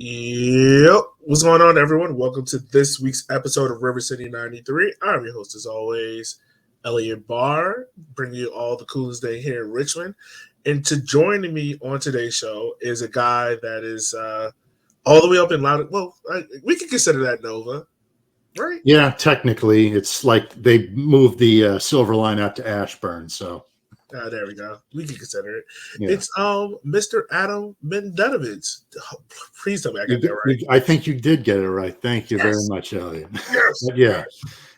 Yep. What's going on, everyone? Welcome to this week's episode of River City 93. I'm your host, as always, Elliot Barr, bringing you all the coolest day here in Richmond. And to join me on today's show is a guy that is all the way up in Loud. Well, we can consider that Nova, right? Yeah, technically, it's like they moved the Silver Line out to Ashburn, so. There we go. We can consider it. Yeah. It's Mr. Adam Mendenovich. Please tell me I got that right. I think you did get it right. Thank you very much, Elliot. Yes. Yeah.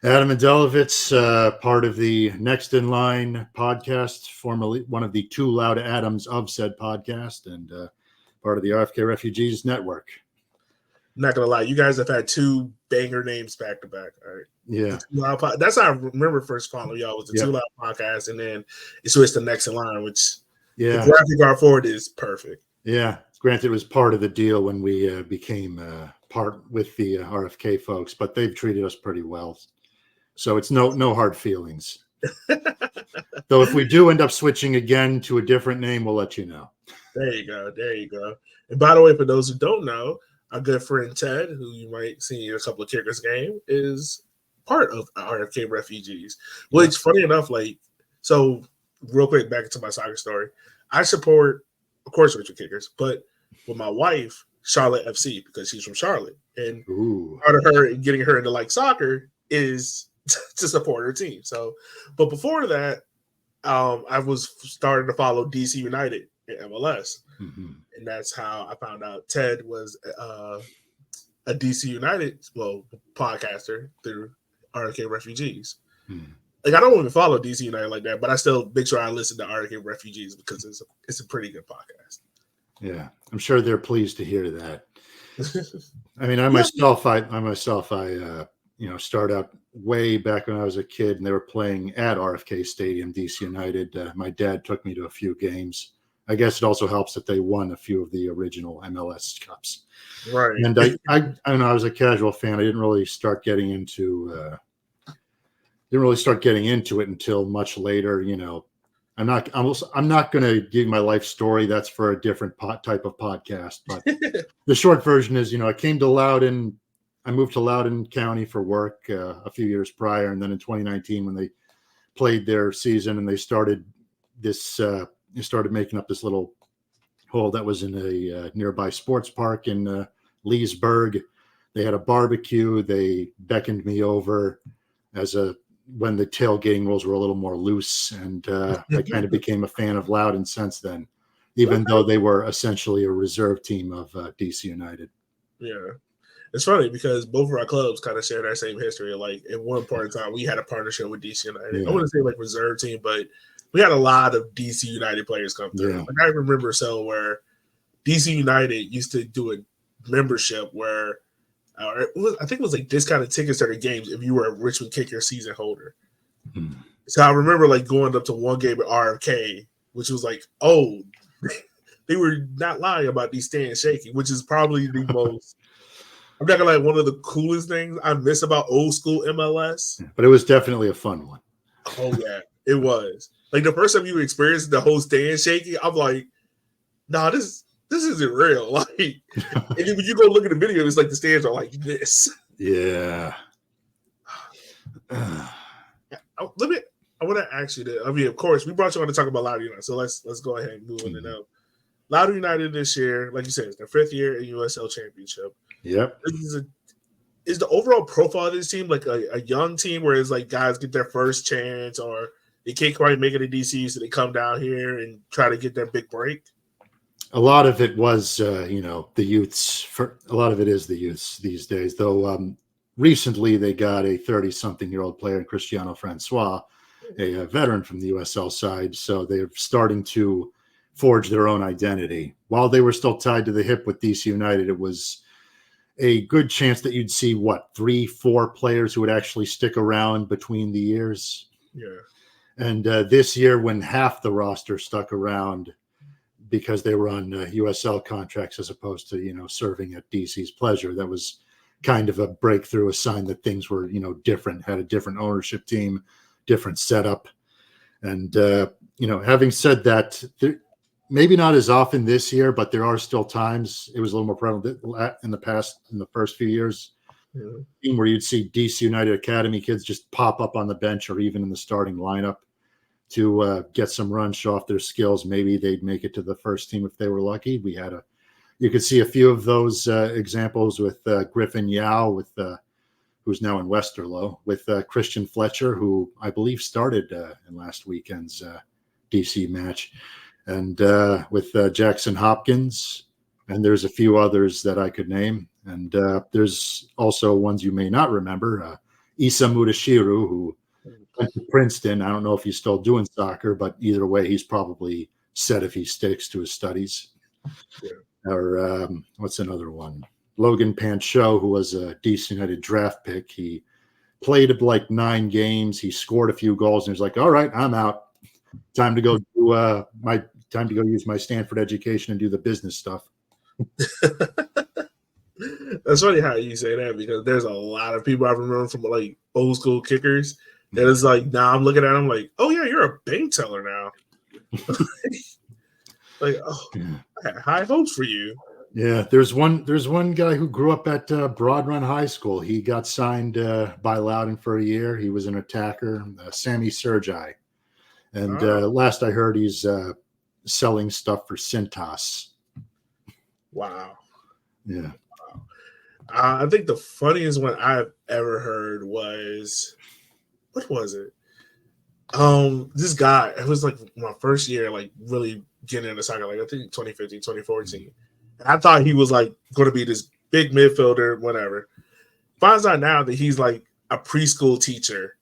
Adam Mendelovich, part of the Next in Line podcast, formerly one of the two loud Adams of said podcast, and part of the RFK Refugees Network. I'm not gonna lie, you guys have had two banger names back to back. All right. Yeah. That's how I remember first following y'all was the Too Loud podcast, and then it switched to Next in Line, which the graphic art for it is perfect. Yeah. Granted, it was part of the deal when we became part with the RFK folks, but they've treated us pretty well. So it's no hard feelings. Though if we do end up switching again to a different name, we'll let you know. There you go. There you go. And by the way, for those who don't know, our good friend Ted, who you might see in a couple of Kickers game, is part of RFK Refugees. Which, funny enough, so real quick, back into my soccer story. I support, of course, Richard Kickers, but with my wife, Charlotte FC, because she's from Charlotte. And part of her getting her into soccer is to support her team. So, but before that, I was starting to follow DC United in MLS. Mm-hmm. And that's how I found out Ted was a DC United, podcaster through RFK Refugees. Hmm. I don't even follow DC United like that, but I still make sure I listen to RFK Refugees because it's a pretty good podcast. Yeah, I'm sure they're pleased to hear that. I mean, I myself, start out way back when I was a kid, and they were playing at RFK Stadium, DC United. My dad took me to a few games. I guess it also helps that they won a few of the original MLS Cups. Right. And I don't know, I was a casual fan. I didn't really start getting into it until much later. I'm not going to give my life story. That's for a different type of podcast. But the short version is, I came to Loudoun. I moved to Loudoun County for work a few years prior. And then in 2019, when they played their season and they started this, they started making up this little hole that was in a nearby sports park in Leesburg. They had a barbecue. They beckoned me over when the tailgating rules were a little more loose, and I kind of became a fan of Loudoun since then, even though they were essentially a reserve team of DC United. Yeah. It's funny because both of our clubs kind of share that same history. At one point in time, we had a partnership with DC United. Yeah. I wouldn't say reserve team, but we had a lot of DC United players come through. Yeah. I remember where DC United used to do a membership where I think it was discounted tickets to their games if you were a Richmond Kicker season holder. Mm-hmm. So I remember going up to one game at RFK, which was they were not lying about these stands shaking, which is probably the most. I'm not gonna lie, one of the coolest things I miss about old school MLS. But it was definitely a fun one. Oh yeah, it was. The first time you experienced the whole stand shaking, I'm like, nah, this isn't real. And then when you go look at the video, it's the stands are like this. Yeah. I want to ask you that. I mean, of course, we brought you on to talk about Loudoun United, so let's go ahead and move on to know. Loudoun United this year, like you said, it's their 5th year in USL Championship. Yep. Is the overall profile of this team a young team where it's guys get their first chance, or they can't quite make it to DC, so they come down here and try to get their big break? A lot of it was, the youths. A lot of it is the youths these days, though. Recently, they got a 30-something-year-old player, Cristiano Francois, a veteran from the USL side. So they're starting to forge their own identity. While they were still tied to the hip with DC United, it was a good chance that you'd see 3-4 players who would actually stick around between the years. Yeah. And this year, when half the roster stuck around because they were on USL contracts as opposed to, serving at DC's pleasure, that was kind of a breakthrough, a sign that things were, different, had a different ownership team, different setup. And, having said that, maybe not as often this year, but there are still times it was a little more prevalent in the first few years, where you'd see DC United Academy kids just pop up on the bench or even in the starting lineup to get some runs, show off their skills. Maybe they'd make it to the first team if they were lucky. You could see a few of those examples with Griffin Yao, who's now in Westerlo, with Christian Fletcher, who I believe started in last weekend's DC match, and with Jackson Hopkins, and there's a few others that I could name. And there's also ones you may not remember, Issa Mudashiru, who went to Princeton. I don't know if he's still doing soccer, but either way, he's probably set if he sticks to his studies. Yeah. Or what's another one? Logan Pancho, who was a DC United draft pick. He played like 9 games. He scored a few goals, and he was like, "All right, I'm out. Time to go use my Stanford education and do the business stuff." That's funny how you say that, because there's a lot of people I remember from like old school kickers that is like, now I'm looking at them like, oh yeah, you're a bank teller now. Like, oh, I had high hopes for you. Yeah, there's one guy who grew up at Broad Run High School. He got signed by Loudoun for a year. He was an attacker, Sammy Sergi. And last I heard, he's selling stuff for Cintas. Wow. Yeah. I think the funniest one I've ever heard was, what was it? This guy, it was like my first year, like really getting into soccer, like I think 2015, 2014. And I thought he was like going to be this big midfielder, whatever. Finds out now that he's like a preschool teacher.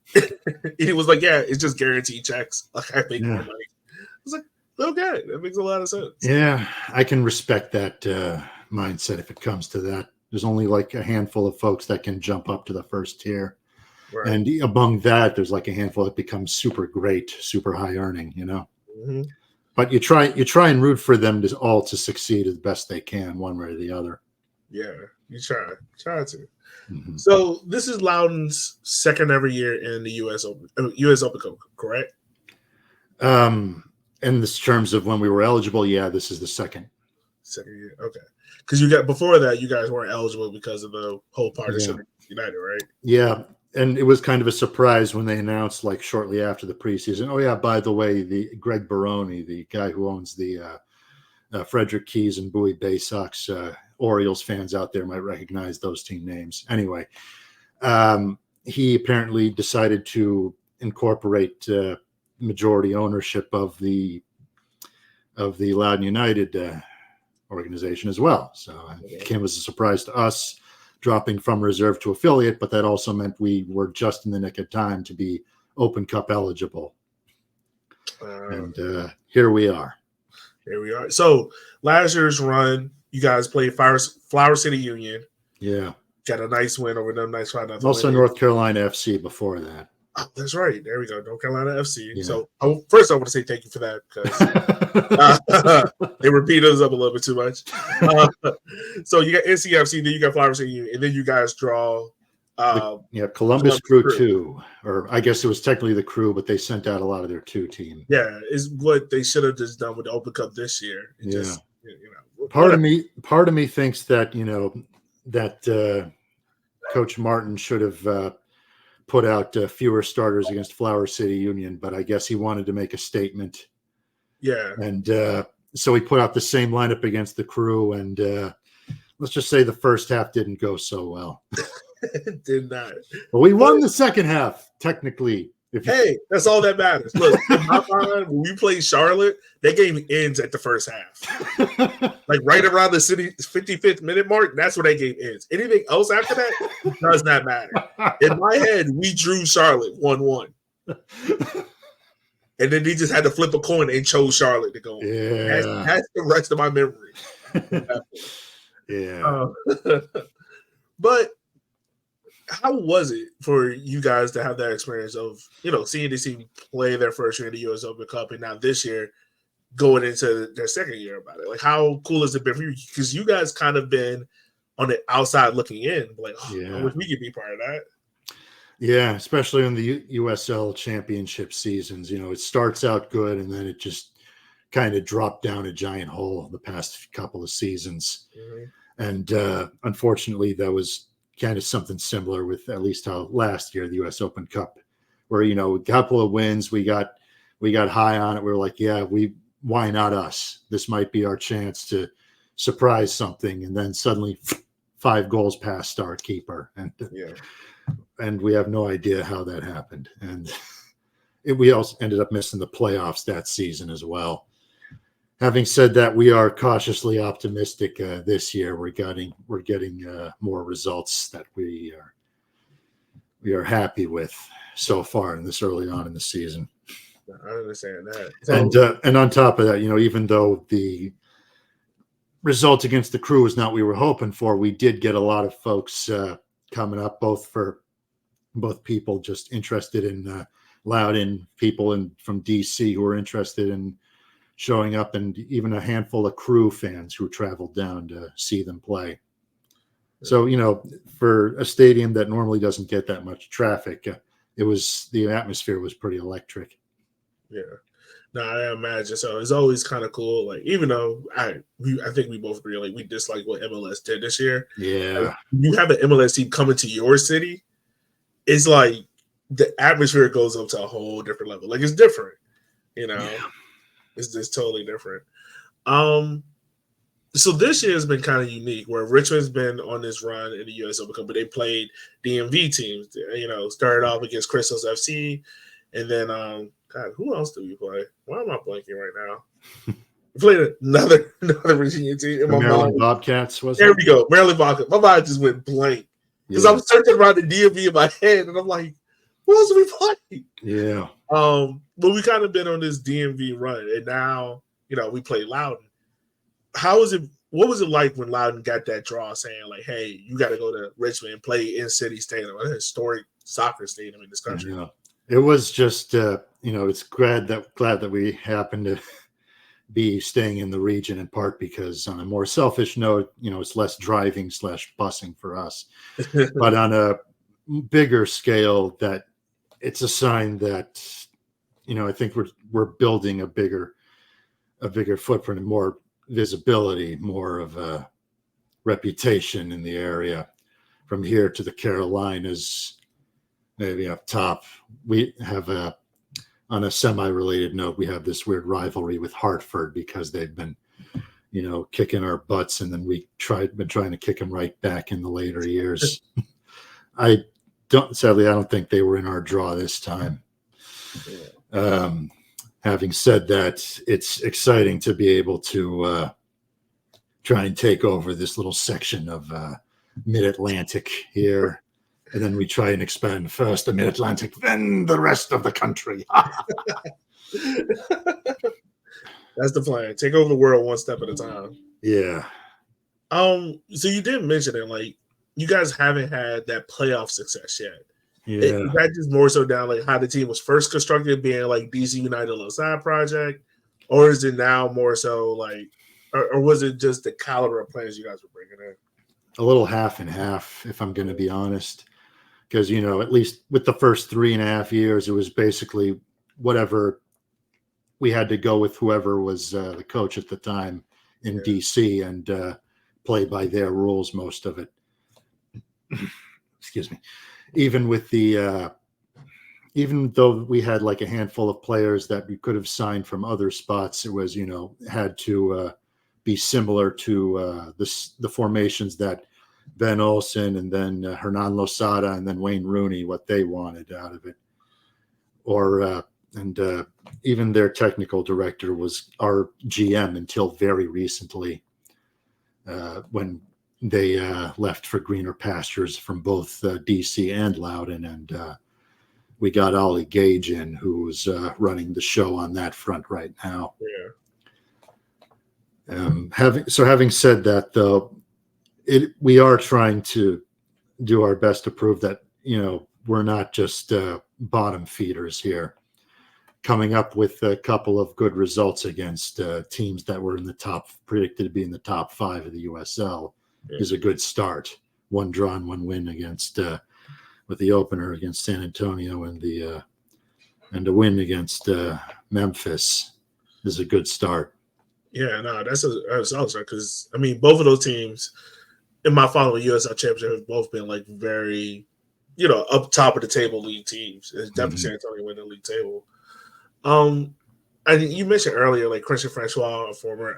He was like, yeah, it's just guaranteed checks. Like, I make more money. I was like, okay, that makes a lot of sense. Yeah, I can respect that mindset if it comes to that. There's only like a handful of folks that can jump up to the first tier. Right. And among that, there's like a handful that becomes super great, super high earning, you know. Mm-hmm. But you try and root for them to all to succeed as best they can, one way or the other. Yeah, you try to. Mm-hmm. So this is Loudoun's second ever year in the U.S. Open Cup, correct? In this terms of when we were eligible, yeah, this is the second year. Okay, because before that, you guys weren't eligible because of the whole partnership with United, right? Yeah. And it was kind of a surprise when they announced, like shortly after the preseason, oh yeah, by the way, the Greg Baroni, the guy who owns the Frederick Keys and Bowie Bay Sox, Orioles fans out there might recognize those team names. Anyway, he apparently decided to incorporate majority ownership of the Loudoun United organization as well. So it came as a surprise to us, dropping from reserve to affiliate, but that also meant we were just in the nick of time to be Open Cup eligible. And here we are. So last year's run, you guys played Flower City Union. Yeah. Got a nice win over them. Nice 5-0. Also North Carolina FC before that. Oh, that's right. There we go. North Carolina FC. Yeah. So first I want to say thank you for that, because they repeat us up a little bit too much. So you got NCFC, then you got Flower City Union, and then you guys draw. Columbus Crew 2, or I guess it was technically the Crew, but they sent out a lot of their 2 team. Yeah, is what they should have just done with the Open Cup this year. Part of me thinks that that Coach Martin should have put out fewer starters against Flower City Union, but I guess he wanted to make a statement. Yeah. And so he put out the same lineup against the Crew, and let's just say the first half didn't go so well. It did not. But we won the second half, technically. Hey, that's all that matters. Look, when we played Charlotte, that game ends at the first half. Like right around the 55th minute mark, that's where that game ends. Anything else after that does not matter. In my head, we drew Charlotte 1-1. And then they just had to flip a coin and chose Charlotte to go on. Yeah. That's the rest of my memory. Yeah. But how was it for you guys to have that experience of, seeing this team play their first year in the U.S. Open Cup, and now this year going into their second year about it? Like, how cool has it been for you? Because you guys kind of been on the outside looking in, like, I wish we could be part of that. Yeah, especially in the USL championship seasons. It starts out good, and then it just kind of dropped down a giant hole the past couple of seasons. And unfortunately, that was kind of something similar with at least how last year, the U.S. Open Cup, where, a couple of wins, we got high on it. We were like, yeah, why not us? This might be our chance to surprise something. And then suddenly 5 goals past our keeper. And we have no idea how that happened. And we also ended up missing the playoffs that season as well. Having said that, we are cautiously optimistic this year. We're getting more results that we are happy with so far in this early on in the season. I understand that. And on top of that, even though the result against the Crew was not what we were hoping for, we did get a lot of folks coming up, both people just interested in Loudon, people from DC who are interested in showing up, and even a handful of Crew fans who traveled down to see them play. So, for a stadium that normally doesn't get that much traffic, the atmosphere was pretty electric. Yeah. No, I imagine. So it's always kind of cool. Like, even though I think we both agree, like, we dislike what MLS did this year. Yeah. Like, you have an MLS team coming to your city, it's like the atmosphere goes up to a whole different level. Like, it's different, Yeah. It's just totally different. So this year has been kind of unique, where Richmond's been on this run in the U.S. Open Cup, but they played DMV teams. Started off against Crystals FC, and then God, who else do we play? Why am I blanking right now? We played another Virginia team. In my Maryland Bobcats, was it? There we go, Maryland Bobcats. My mind just went blank because I'm searching around the DMV in my head, and I'm like, who else do we play? Yeah. But we kind of been on this DMV run, and now we play Loudon. How was it? What was it like when Loudon got that draw, saying like, "Hey, you got to go to Richmond and play in City Stadium, a historic soccer stadium in this country"? Yeah. It was just, it's glad that we happened to be staying in the region, in part because, on a more selfish note, it's less driving / busing for us. But on a bigger scale, that it's a sign that, I think we're building a bigger footprint and more visibility, more of a reputation in the area. From here to the Carolinas, maybe up top, we have on a semi-related note, we have this weird rivalry with Hartford because they've been, kicking our butts, and then been trying to kick them right back in the later years. Sadly, I don't think they were in our draw this time. Having said that, it's exciting to be able to try and take over this little section of Mid-Atlantic here. And then we try and expand first the Mid-Atlantic, then the rest of the country. That's the plan. Take over the world one step at a time. Yeah. So you did mention it, like, you guys haven't had that playoff success yet. Yeah. Is that just more so down like how the team was first constructed, being like DC United a little side project, or is it now more so like, or was it just the caliber of players you guys were bringing in? A little half and half, if I'm going to be honest, because at least with the first 3.5 years, it was basically whatever we had to go with, whoever was the coach at the time in DC, and play by their rules, most of it. Excuse me. Even with even though we had like a handful of players that we could have signed from other spots, it was, had to be similar to the formations that Ben Olsen and then Hernan Losada and then Wayne Rooney, what they wanted out of it. And even their technical director was our GM until very recently, when they left for greener pastures from both DC and Loudon, and we got Ollie Gage in, who's running the show on that front right now. Yeah. Having said that, though, we are trying to do our best to prove that we're not just bottom feeders here. Coming up with a couple of good results against teams that were predicted to be in the top 5 of the USL. Is a good start. 1 draw and 1 win against with the opener against San Antonio, and a win against Memphis. is a good start. Yeah, no, that's a solid start because I mean both of those teams in my following USL championship have both been like very, up top of the table league teams. It's definitely San Antonio winning the league table. And you mentioned earlier like Christian Francois, a former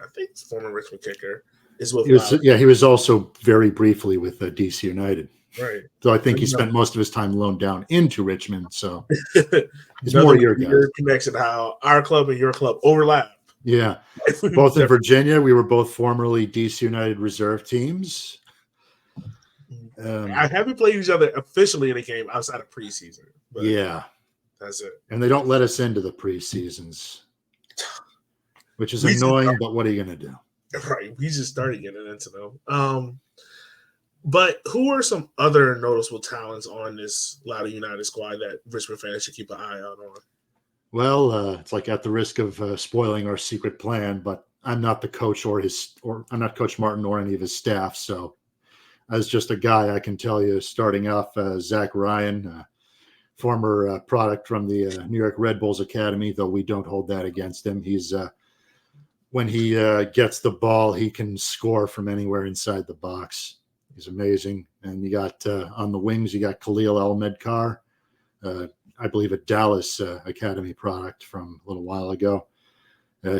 Richmond kicker, is with Loud. He was also very briefly with DC United. Right. So I think he spent most of his time loaned down into Richmond. So he's more your connection, how our club and your club overlap. Yeah. Both in Virginia, we were both formerly DC United reserve teams. I haven't played each other officially in a game outside of preseason. But yeah. That's it. And they don't let us into the preseasons, which is annoying, but what are you going to do? Right. We just started getting into them. But who are some other noticeable talents on this Louder United squad that Richmond fans should keep an eye out on? Well, it's like at the risk of spoiling our secret plan, but I'm not the coach or I'm not Coach Martin or any of his staff. So as just a guy, I can tell you, starting off, Zach Ryan, former product from the New York Red Bulls Academy, though we don't hold that against him. He's when he gets the ball, he can score from anywhere inside the box. He's amazing. And you got on the wings, you got Khalil El-Medkar, I believe a Dallas Academy product from a little while ago.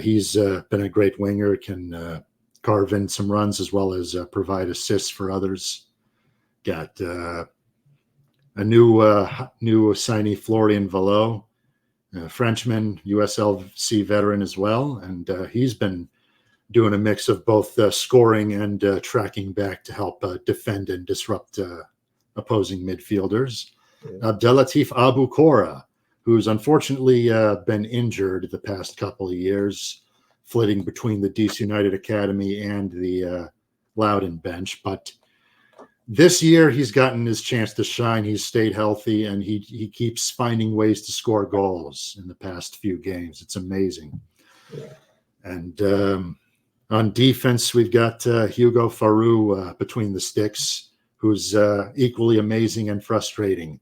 He's been a great winger, can carve in some runs as well as provide assists for others. Got a new signee, Florian Vallot, Frenchman, USLC veteran as well. And he's been doing a mix of both scoring and tracking back to help defend and disrupt opposing midfielders. Abdelatif Abu Kora, who's unfortunately been injured the past couple of years, flitting between the DC United Academy and the Loudoun bench. But this year he's gotten his chance to shine. He's stayed healthy, and he keeps finding ways to score goals in the past few games. It's amazing. And on defense, we've got Hugo Faru between the sticks, who's equally amazing and frustrating.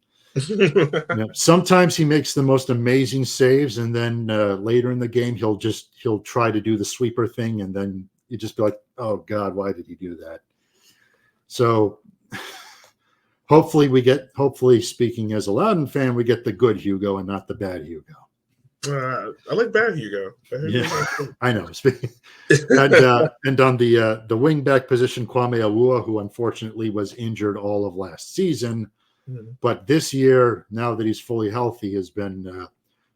Sometimes he makes the most amazing saves, and then later in the game he'll try to do the sweeper thing, and then you just be like, oh God, why did he do that? So hopefully speaking as a Loudoun fan, we get the good Hugo and not the bad Hugo. I like bad Hugo. Yeah, I know. And on the wing back position, Kwame Awua, who unfortunately was injured all of last season. But this year, now that he's fully healthy, has been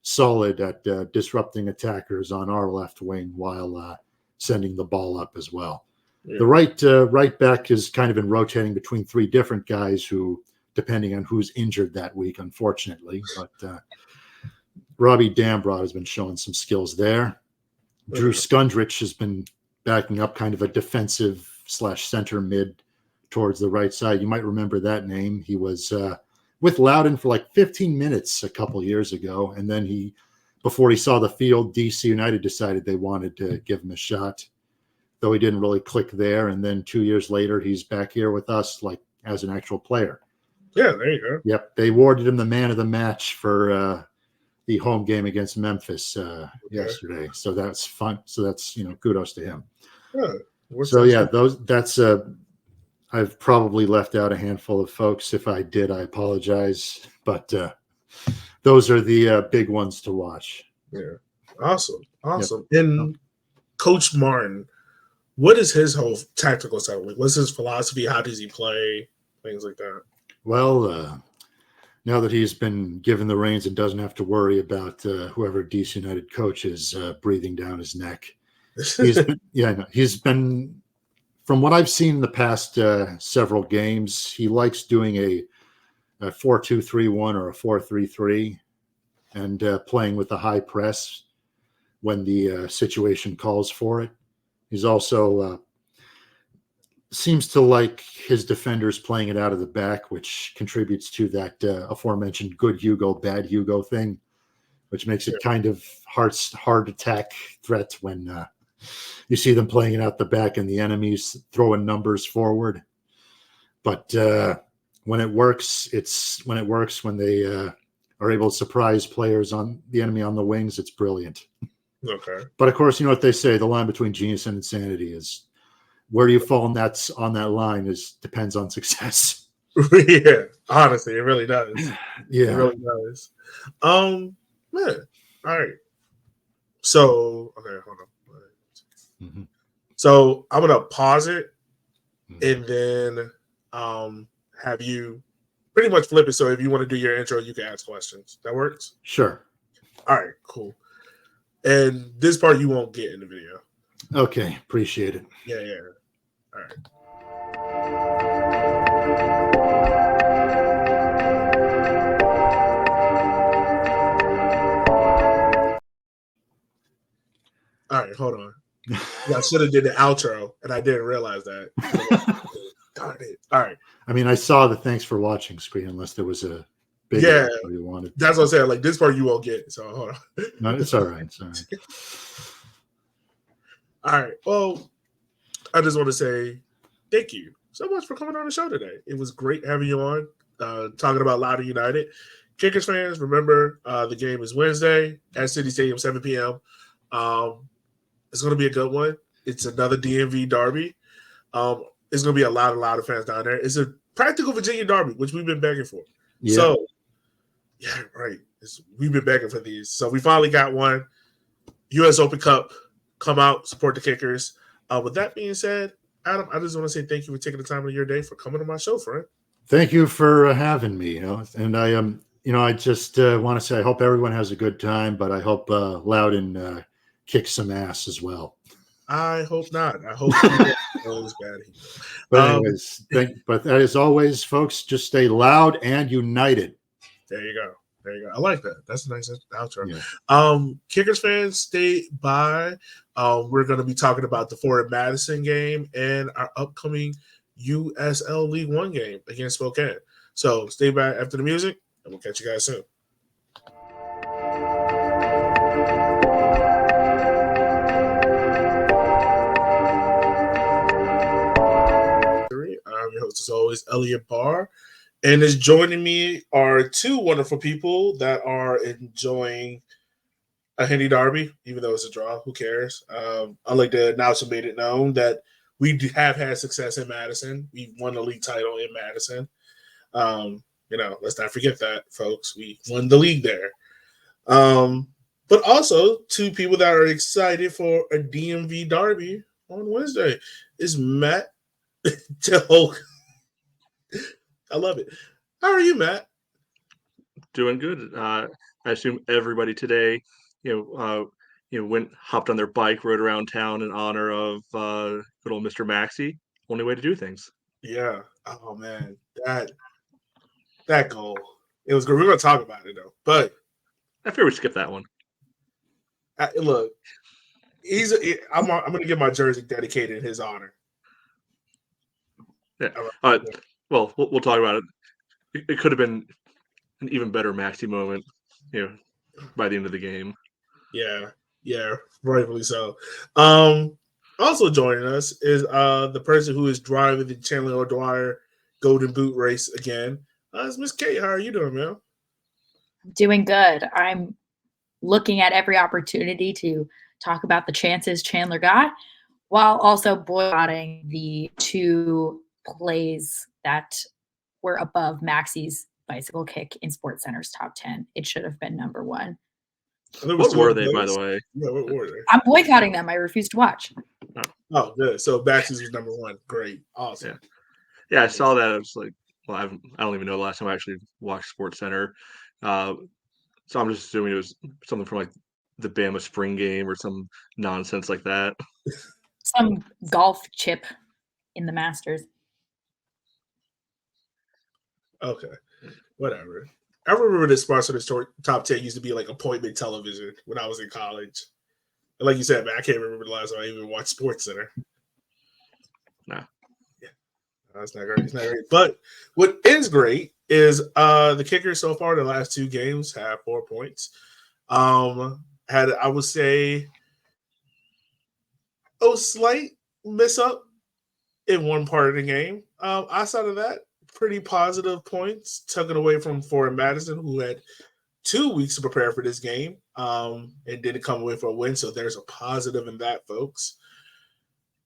solid at disrupting attackers on our left wing while sending the ball up as well. Yeah. The right back has kind of been rotating between three different guys who, depending on who's injured that week, unfortunately. But Robbie Dambrot has been showing some skills there. Drew Skundrich has been backing up kind of a defensive / center mid towards the right side. You might remember that name. He was with Loudoun for like 15 minutes a couple years ago. And then before he saw the field, DC United decided they wanted to give him a shot, though he didn't really click there. And then 2 years later, he's back here with us, like as an actual player. Yeah, there you go. Yep. They awarded him the man of the match for the home game against Memphis yesterday. So that's fun. So that's, kudos to him. Yeah. So yeah, that's I've probably left out a handful of folks. If I did, I apologize. But those are the big ones to watch. Yeah. Awesome. Yep. And Coach Martin, what is his whole tactical style? Like, what's his philosophy? How does he play? Things like that. Well, now that he's been given the reins and doesn't have to worry about whoever DC United coach is breathing down his neck. He's been, from what I've seen in the past several games, he likes doing a 4-2-3-1 or a 4-3-3 and playing with a high press when the situation calls for it. He's also seems to like his defenders playing it out of the back, which contributes to that aforementioned good Hugo, bad Hugo thing, which makes it kind of hard attack threat when you see them playing it out the back and the enemies throwing numbers forward. But when it works, when they are able to surprise players on the enemy on the wings, it's brilliant. Okay. But of course, you know what they say: the line between genius and insanity is where you fall on that line depends on success. Yeah, honestly, it really does. It Yeah. really does. Man. All right. So, okay, hold on. Mm-hmm. So I'm gonna pause it Mm-hmm. and then have you pretty much flip it. So if you want to do your intro, you can ask questions. That works? Sure. All right, cool. And this part you won't get in the video. Okay, appreciate it. Yeah, yeah. All right. All right, hold on. I should have did the outro, and I didn't realize that. Darn it. All right. I mean, I saw the thanks for watching screen, unless there was a big outro you wanted. That's what I'm saying. Like, this part you won't get. So hold on. No, it's all right. It's all right. All right. Well, I just want to say thank you so much for coming on the show today. It was great having you on, talking about Louder United. Kickers fans, remember the game is Wednesday at City Stadium, 7 p.m. It's going to be a good one. It's another DMV derby. It's going to be a lot of fans down there. It's a practical Virginia derby, which we've been begging for. Yeah. So, yeah, right. We've been begging for these. So we finally got one. U.S. Open Cup. Come out, support the Kickers. With that being said, Adam, I just want to say thank you for taking the time of your day for coming on my show, friend. Thank you for having me. And I just want to say I hope everyone has a good time, but I hope Loudon kicks some ass as well. I hope not. I hope he goes bad. But anyways, but as always, folks, just stay loud and united. There you go. There you go. I like that. That's a nice outro. Yeah. Kickers fans, stay by. We're going to be talking about the Forward Madison game and our upcoming USL League One game against Spokane. So stay by after the music, and we'll catch you guys soon. I'm your host, as always, Elliot Barr. And is joining me are two wonderful people that are enjoying a Henny Derby, even though it's a draw. Who cares? I'd like to announce and made it known that we have had success in Madison. We won the league title in Madison. Let's not forget that, folks. We won the league there. But also, two people that are excited for a DMV Derby on Wednesday is Matt Till. I love it. How are you, Matt? Doing good. I assume everybody today, hopped on their bike, rode around town in honor of good old Mr. Maxi. Only way to do things. Yeah. Oh man, that goal. It was good. We're gonna talk about it though, but I figure we skip that one. Look, I'm gonna get my jersey dedicated in his honor. Yeah. Well, we'll talk about it. It could have been an even better Maxi moment, by the end of the game. Yeah, rightfully so. Also joining us is the person who is driving the Chandler O'Dwyer Golden Boot race again. It's Miss Kate. How are you doing, man? Doing good. I'm looking at every opportunity to talk about the chances Chandler got, while also boycotting the two plays that were above Maxi's bicycle kick in SportsCenter's top 10. It should have been number one. What were they, by the way? Yeah, what were they? I'm boycotting them. I refuse to watch. Oh, good. So Maxi's was number one. Great. Awesome. Yeah, I saw that. I was like, well, I don't even know the last time I actually watched SportsCenter. So I'm just assuming it was something from like the Bama spring game or some nonsense like that. Some golf chip in the Masters. Okay, whatever. I remember this sponsor of the top 10 used to be like appointment television when I was in college. And like you said, man, I can't remember the last time I even watched SportsCenter. No. Yeah. That's not great. It's not great. But what is great is the Kickers so far, the last two games have 4 points. Had, I would say, a slight miss up in one part of the game. Outside of that, pretty positive points, tucking away from Forward Madison, who had 2 weeks to prepare for this game, and didn't come away for a win. So there's a positive in that, folks.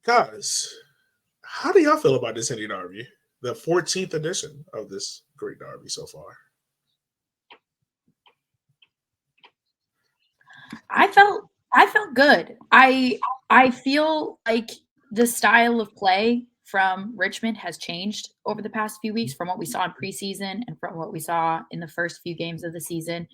Guys, how do y'all feel about this Indy Derby, the 14th edition of this great derby so far? I felt good. I feel like the style of play from Richmond has changed over the past few weeks from what we saw in preseason and from what we saw in the first few games of the season.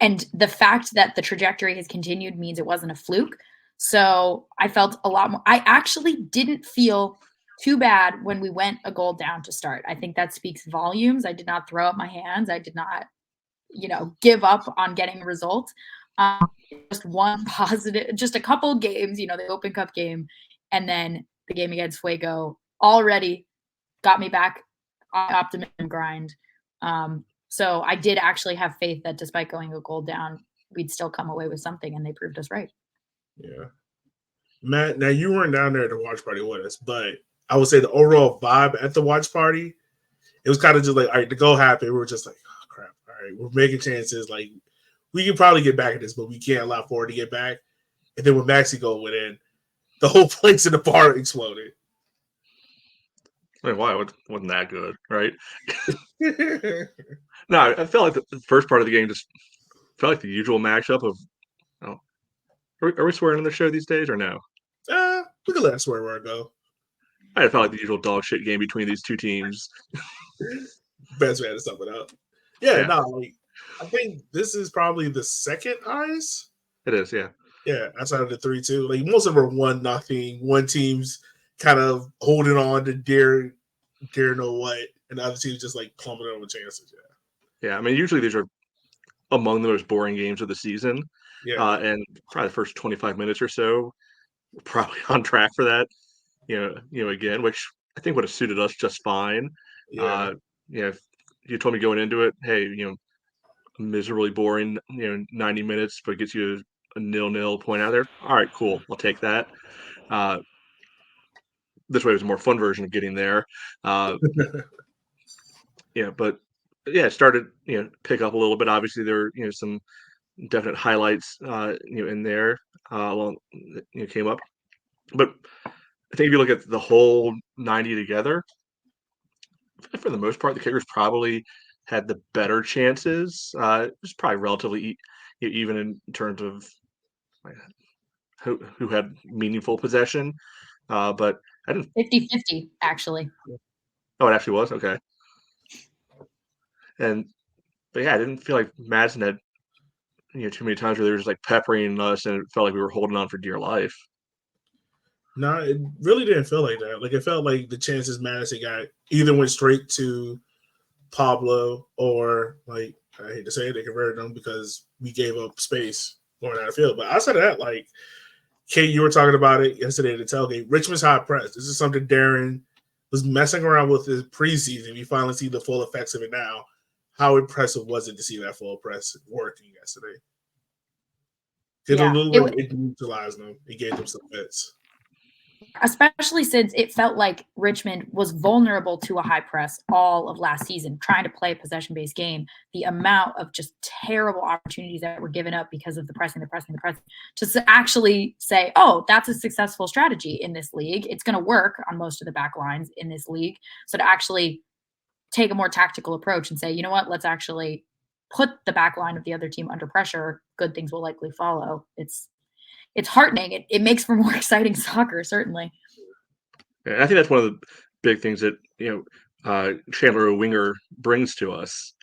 And the fact that the trajectory has continued means it wasn't a fluke. So I felt a lot more. I actually didn't feel too bad when we went a goal down to start. I think that speaks volumes. I did not throw up my hands. I did not, give up on getting a result. Just one positive, just a couple games, the Open Cup game, and then the game against Fuego already got me back on optimism grind. So I did actually have faith that despite going a goal down, we'd still come away with something, and they proved us right. Yeah. Matt, now you weren't down there at the watch party with us, but I would say the overall vibe at the watch party, it was kind of just like, all right, the goal happened. We were just like, oh, crap. All right, we're making chances. Like, we can probably get back at this, but we can't allow Ford to get back. And then when Maxi goal went in, the whole place in the bar exploded. I mean, why? It wasn't that good, right? No, I felt like the first part of the game just felt like the usual matchup of, are we swearing on the show these days or no? We can let that swear word go. I felt like the usual dog shit game between these two teams. Best way to sum it up. Yeah. I think this is probably the second highest. It is, yeah. Yeah, outside of the 3-2. Like, most of them are 1-0. One team's kind of holding on to dare know what, and the other team's just like plummeting on the chances. Yeah, I mean, usually these are among the most boring games of the season. Yeah. And probably the first 25 minutes or so, we're probably on track for that. Again, which I think would have suited us just fine. Yeah. If you told me going into it, hey, miserably boring, 90 minutes, but gets you a 0-0 point out there. All right, cool. I'll take that. This way it was a more fun version of getting there. It started, pick up a little bit. Obviously, there were, some definite highlights, in there along, came up. But I think if you look at the whole 90 together, for the most part, the kickers probably had the better chances. It was probably relatively even in terms of who had meaningful possession. But I didn't 50-50, actually. Oh, it actually was? Okay. But yeah, I didn't feel like Madsen had too many times where they were just like peppering us and it felt like we were holding on for dear life. No, it really didn't feel like that. Like, it felt like the chances Madison got either went straight to Pablo or, like, I hate to say it, they converted them because we gave up space going out of field. But outside of that, like, Kate, you were talking about it yesterday at the tailgate. Richmond's high press. This is something Darren was messing around with his preseason. We finally see the full effects of it now. How impressive was it to see that full press working yesterday? It neutralized them. It gave them some fits. Especially since it felt like Richmond was vulnerable to a high press all of last season, trying to play a possession-based game. The amount of just terrible opportunities that were given up because of the pressing, to actually say, oh, that's a successful strategy in this league. It's going to work on most of the back lines in this league. So to actually take a more tactical approach and say, you know what, let's actually put the back line of the other team under pressure. Good things will likely follow. It's heartening. It makes for more exciting soccer, certainly. And I think that's one of the big things that Chandler O'Winger brings to us,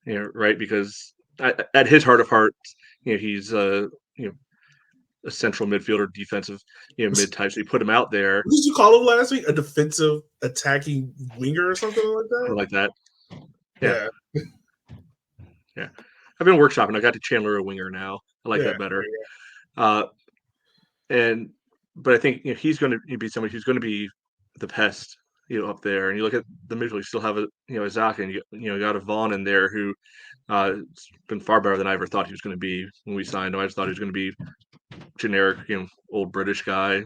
right? Because at his heart of hearts, he's a central midfielder, defensive, mid type. So you put him out there. What did you call him last week? A defensive attacking winger or something like that? Something like that. Yeah. Yeah. I've been workshopping. I got to Chandler O'Winger now. I like that better. But I think he's going to be somebody who's going to be the pest, up there. And you look at the midfield, you still have a Zaka, and you got a Vaughn in there who has been far better than I ever thought he was going to be when we signed him. I just thought he was going to be generic, old British guy,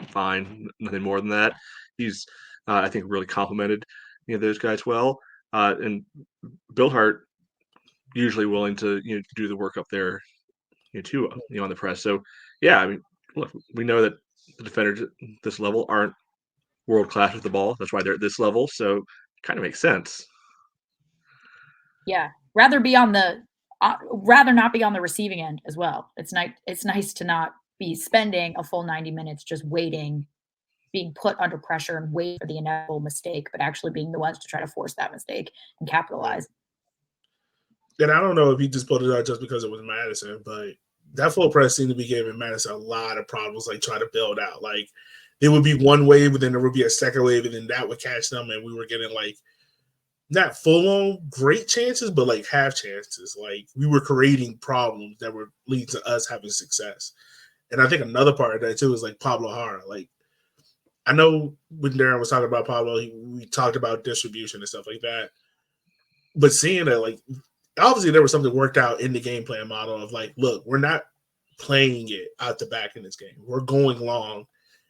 fine, nothing more than that. He's, I think, really complimented those guys well. And Bill Hart, usually willing to do the work up there too on the press. So yeah, I mean, look, we know that the defenders at this level aren't world class with the ball. That's why they're at this level. So it kind of makes sense. Yeah, rather not be on the receiving end as well. It's nice to not be spending a full 90 minutes just waiting, being put under pressure and wait for the inevitable mistake, but actually being the ones to try to force that mistake and capitalize. And I don't know if he just put it out just because it was Madison, but that full press seemed to be giving Madison a lot of problems, like trying to build out. Like there would be one wave, and then there would be a second wave, and then that would catch them, and we were getting like not full on great chances, but like half chances. Like we were creating problems that would lead to us having success. And I think another part of that too is like Pablo Hara. Like I know when Darren was talking about Pablo, we talked about distribution and stuff like that. But seeing that, like, obviously there was something worked out in the game plan model of like, look, we're not playing it out the back in this game. We're going long.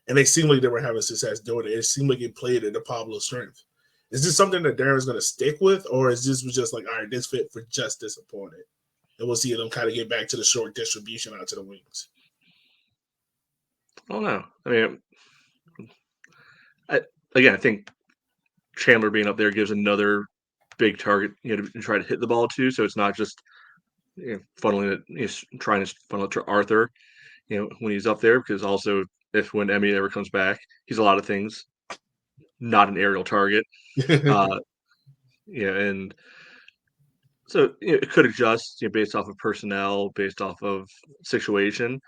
And they seemed like they were having success doing it. It seemed like it played into Pablo's strength. Is this something that Darren's going to stick with? Or is this just like, all right, this fit for just this opponent? And we'll see them kind of get back to the short distribution out to the wings. I don't know. I mean, I think Chandler being up there gives another big target, to try to hit the ball too. So it's not just funneling it, trying to funnel it to Arthur, when he's up there, because also when Emmy ever comes back, he's a lot of things, not an aerial target. And so it could adjust based off of personnel, based off of situation.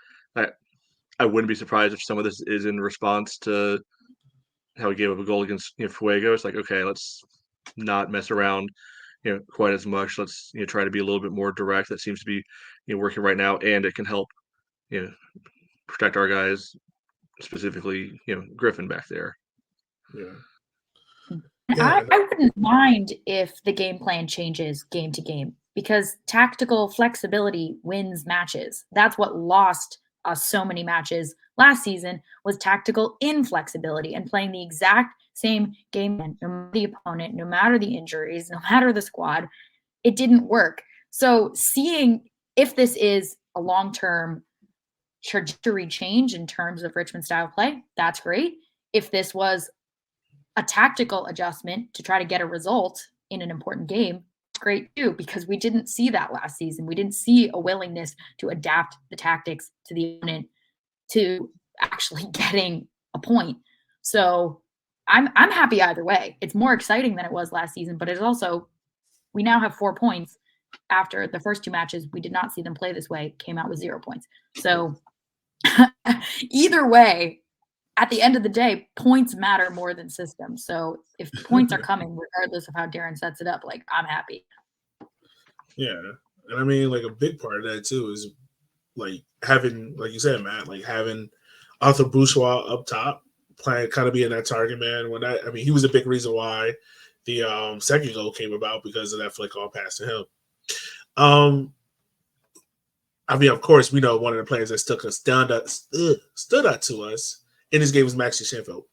I wouldn't be surprised if some of this is in response to how he gave up a goal against Fuego. It's like, okay, let's not mess around quite as much. Let's try to be a little bit more direct. That seems to be working right now, and it can help protect our guys, specifically Griffin back there. I wouldn't mind if the game plan changes game to game, because tactical flexibility wins matches. That's what lost us so many matches last season, was tactical inflexibility and playing the exact same game plan, no matter the opponent, no matter the injuries, no matter the squad. It didn't work. So seeing if this is a long-term trajectory change in terms of Richmond style play, that's great. If this was a tactical adjustment to try to get a result in an important game, it's great too, because we didn't see that last season. We didn't see a willingness to adapt the tactics to the opponent to actually getting a point. So I'm happy either way. It's more exciting than it was last season, but it's also, we now have 4 points after the first 2 matches. We did not see them play this way, came out with 0 points. So either way, at the end of the day, points matter more than systems. So if points are coming, regardless of how Darren sets it up, like, I'm happy. Yeah. And I mean, like, a big part of that too is like having, like you said, Matt, like having Arthur Bourgeois up top, playing, kind of being that target man. He was a big reason why the second goal came about, because of that flick off pass to him. Of course, we know one of the players that stood out to us in this game was Maxi Shenfield.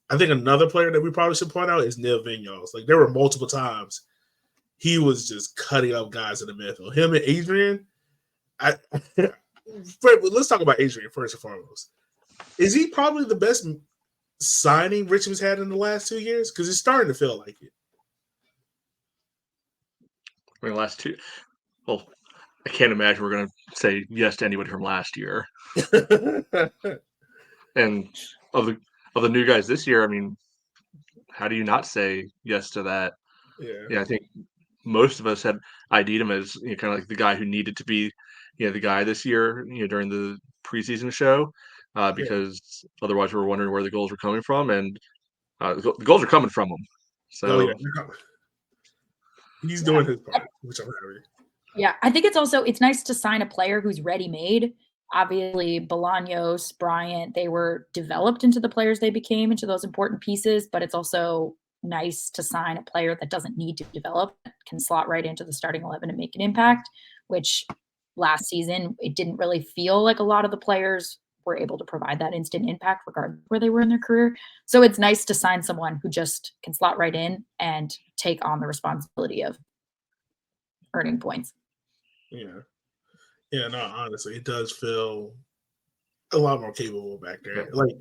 I think another player that we probably should point out is Neil Vignos. Like, there were multiple times he was just cutting up guys in the midfield. Him and Adrian. Let's talk about Adrian first and foremost. Is he probably the best signing Richmond's had in the last 2 years? Because it's starting to feel like it. I mean, last 2. Well, I can't imagine we're going to say yes to anybody from last year. And of the new guys this year, I mean, how do you not say yes to that? Yeah, I think most of us had ID'd him as kind of like the guy who needed to be the guy this year during the preseason show, because otherwise we were wondering where the goals were coming from, and the goals are coming from him. So he's doing his part, which I'm happy. Yeah, I think it's nice to sign a player who's ready-made. Obviously, Bolaños, Bryant, they were developed into the players they became, into those important pieces, but it's also nice to sign a player that doesn't need to develop, can slot right into the starting 11 and make an impact, which last season, it didn't really feel like a lot of the players were able to provide that instant impact regardless of where they were in their career. So it's nice to sign someone who just can slot right in and take on the responsibility of earning points. Yeah. Yeah, no, honestly, it does feel a lot more capable back there. Like,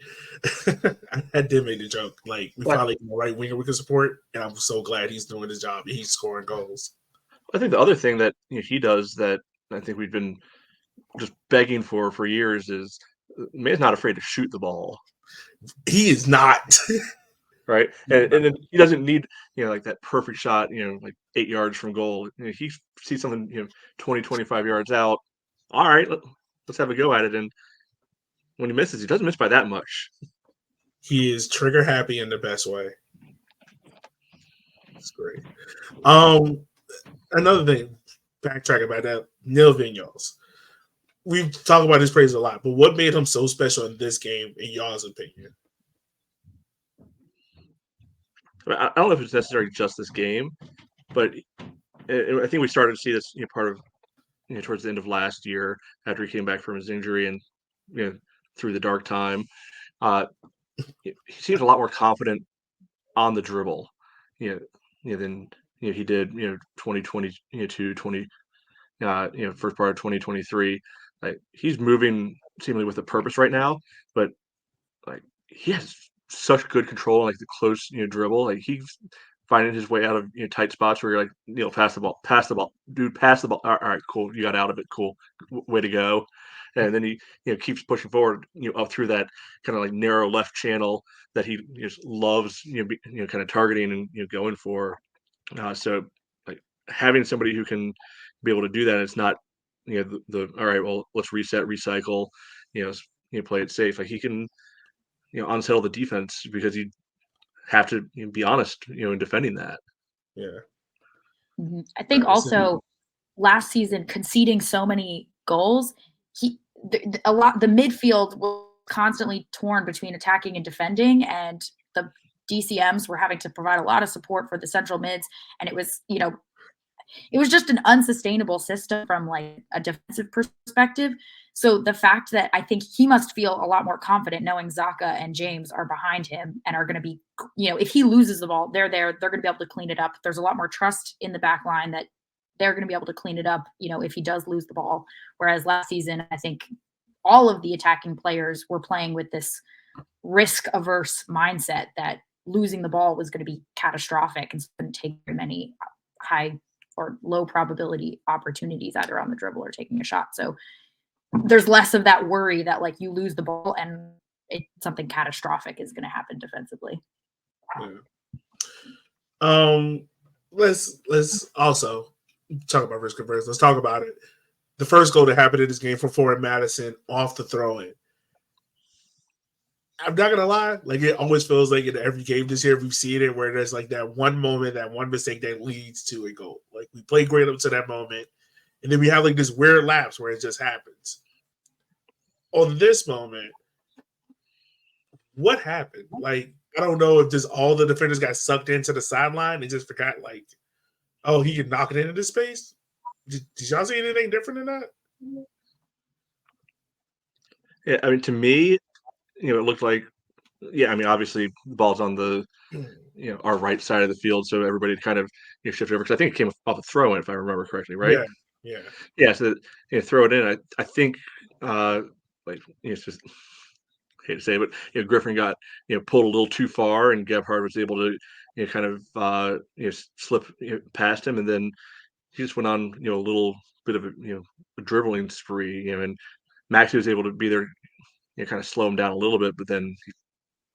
I did make the joke. Like, we finally got a right winger we can support, and I'm so glad he's doing his job and he's scoring goals. I think the other thing that he does that I think we've been just begging for years is man's not afraid to shoot the ball. He is not. Right. And then he doesn't need, like that perfect shot, like 8 yards from goal. He sees something, 20, 25 yards out. All right, let's have a go at it. And when he misses, he doesn't miss by that much. He is trigger happy in the best way. That's great. Another thing, backtrack about that, Neil Vigneault. We've talked about his praise a lot, but what made him so special in this game, in y'all's opinion? I don't know if it's necessarily just this game, but I think we started to see this part of towards the end of last year after he came back from his injury and through the dark time. He seems a lot more confident on the dribble, than he did 2022, first part of 2023. Like he's moving seemingly with a purpose right now, but like he has such good control, like the close dribble. Like he's finding his way out of tight spots where you're like pass the ball, dude, pass the ball. All right, cool, you got out of it, cool, way to go. And then he keeps pushing forward up through that kind of like narrow left channel that he just loves kind of targeting and going for. So like having somebody who can be able to do that, it's not the all right, well, let's reset, recycle, play it safe. Like he can unsettle the defense because you have to be honest in defending that. Yeah. Mm-hmm. I think also last season conceding so many goals, the midfield was constantly torn between attacking and defending, and the DCMs were having to provide a lot of support for the central mids, and it was it was just an unsustainable system from like a defensive perspective. So the fact that I think he must feel a lot more confident knowing Xhaka and James are behind him and are going to be, if he loses the ball, they're there, they're going to be able to clean it up. There's a lot more trust in the back line that they're going to be able to clean it up, if he does lose the ball. Whereas last season, I think all of the attacking players were playing with this risk-averse mindset that losing the ball was going to be catastrophic and couldn't take very many high or low probability opportunities either on the dribble or taking a shot. So there's less of that worry that like you lose the ball and something catastrophic is going to happen defensively. Yeah. Let's also talk about risk averse. Let's talk about it. The first goal that happened in this game from Forward Madison off the throw-in. I'm not gonna lie, like it always feels like in every game this year we've seen it where there's like that one moment, that one mistake that leads to a goal. Like we play great up to that moment, and then we have like this weird lapse where it just happens. On this moment, what happened? Like I don't know if just all the defenders got sucked into the sideline and just forgot like, oh, he can knock it into this space. Did y'all see anything different than that? Yeah, I mean, to me, it looked like, obviously the ball's on the, our right side of the field, so everybody kind of shifted over because I think it came off a throw in, if I remember correctly, right? Yeah. So throw it in. I think, it's just hate to say it, but Griffin got pulled a little too far, and Gebhardt was able to kind of slip past him, and then he just went on a little bit of a dribbling spree, and Maxi was able to be there. Kind of slow him down a little bit, but then he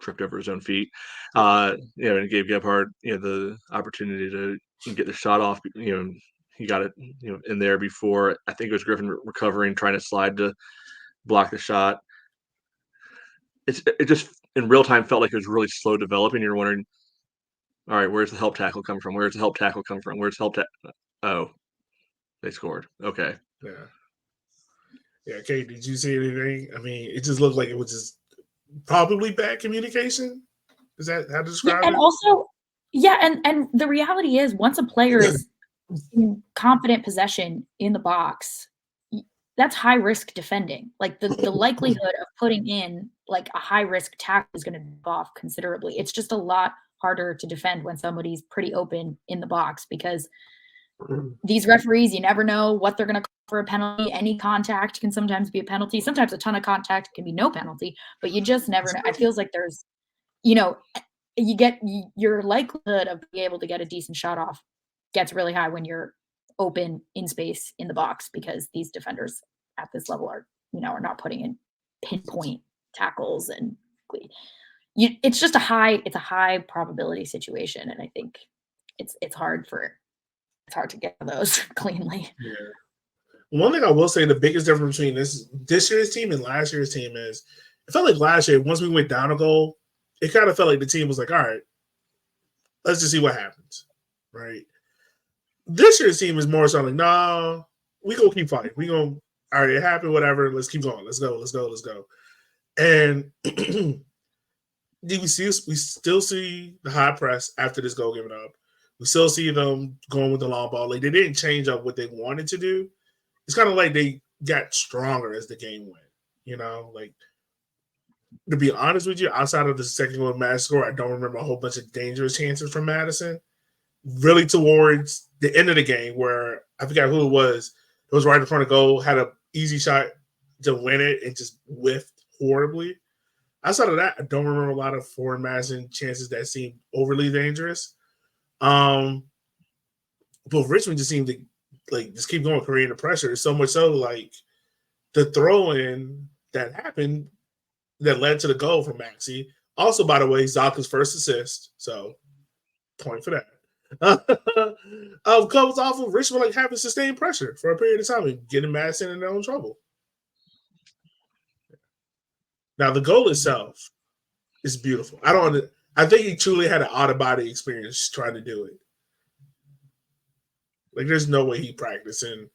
tripped over his own feet. And gave Gebhardt the opportunity to get the shot off. He got it in there before. I think it was Griffin recovering, trying to slide to block the shot. It just in real time felt like it was really slow developing. You're wondering, all right, where's the help tackle come from? Where's the help tackle come from? Where's help tackle? Oh, they scored. Okay. Yeah, Kate, did you see anything? I mean, it just looked like it was just probably bad communication. Is that how to describe it? And also, and the reality is once a player is in confident possession in the box, that's high risk defending. Like the likelihood of putting in like a high risk tackle is going to go off considerably. It's just a lot harder to defend when somebody's pretty open in the box because these referees, you never know what they're going to call for a penalty. Any contact can sometimes be a penalty. Sometimes a ton of contact can be no penalty, but you just never know. It feels like there's, you get your likelihood of being able to get a decent shot off gets really high when you're open in space in the box, because these defenders at this level are not putting in pinpoint tackles, and it's just a high probability situation, and I think it's hard to get those cleanly. Yeah. One thing I will say, the biggest difference between this year's team and last year's team is, it felt like last year, once we went down a goal, it kind of felt like the team was like, all right, let's just see what happens, right? This year's team is more so like, nah, we gonna keep fighting. We gonna, all right, it happened, whatever. Let's keep going. Let's go. And we still see the high press after this goal given up. We still see them going with the long ball. Like, they didn't change up what they wanted to do. It's kind of like they got stronger as the game went. Like, to be honest with you, outside of the second goal Madison score, I don't remember a whole bunch of dangerous chances from Madison. Really towards the end of the game, where I forgot who it was right in front of goal, had an easy shot to win it and just whiffed horribly. Outside of that, I don't remember a lot of foreign Madison chances that seemed overly dangerous. But Richmond just seemed to just keep going, creating the pressure. So much so, like, the throw-in that happened that led to the goal from Maxi. Also, by the way, Zaka's first assist. So, point for that. Comes off of Richmond having sustained pressure for a period of time and getting Madison in their own trouble. Now, the goal itself is beautiful. I think he truly had an out-of-body experience trying to do it. Like, there's no way he practicing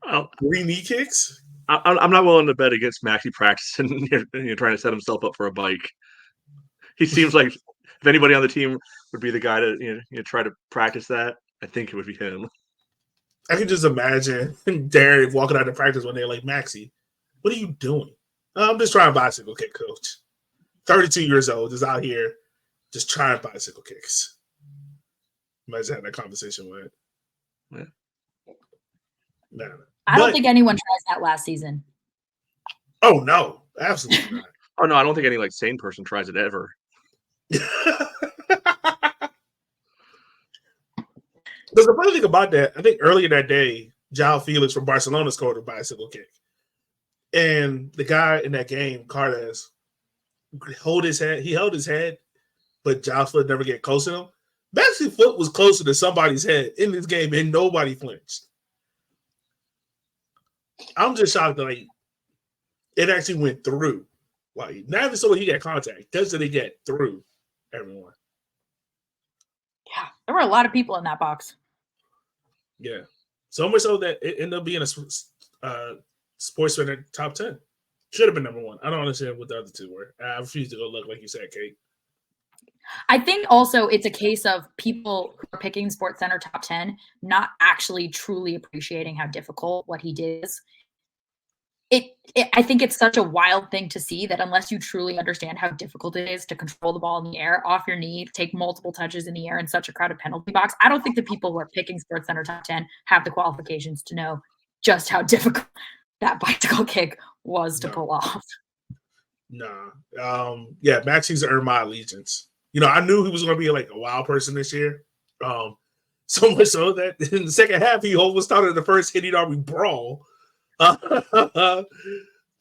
3 knee kicks. I'm not willing to bet against Maxi practicing trying to set himself up for a bike. He seems like if anybody on the team would be the guy to try to practice that, I think it would be him. I can just imagine Derek walking out of practice one day like, Maxi, what are you doing? I'm just trying bicycle kick, coach. 32 years old, is out here just trying bicycle kicks. Imagine having that conversation with. Yeah. No. I don't think anyone tries that last season. Oh, no. Absolutely not. Oh, no, I don't think any sane person tries it ever. There's the funny thing about that, I think earlier that day, João Felix from Barcelona scored a bicycle kick. And the guy in that game, Carles, he held his head, but João's foot never get close to him. Maxi's foot was closer to somebody's head in this game, and nobody flinched. I'm just shocked that it actually went through. Not even so he got contact, just that he get through everyone. Yeah, there were a lot of people in that box. Yeah, so much so that it ended up being a Sports Center top 10. Should have been number 1. I don't understand what the other two were. I refuse to go look, like you said, Kate. I think also it's a case of people who are picking Sports Center top 10 not actually truly appreciating how difficult what he did is. I think it's such a wild thing to see that unless you truly understand how difficult it is to control the ball in the air, off your knee, take multiple touches in the air in such a crowded penalty box, I don't think the people who are picking Sports Center top 10 have the qualifications to know just how difficult that bicycle kick was to pull off. Nah. Yeah, Maxi's earned my allegiance. I knew he was going to be a wild person this year. So much so that in the second half, he almost started the first Hitting Army brawl. But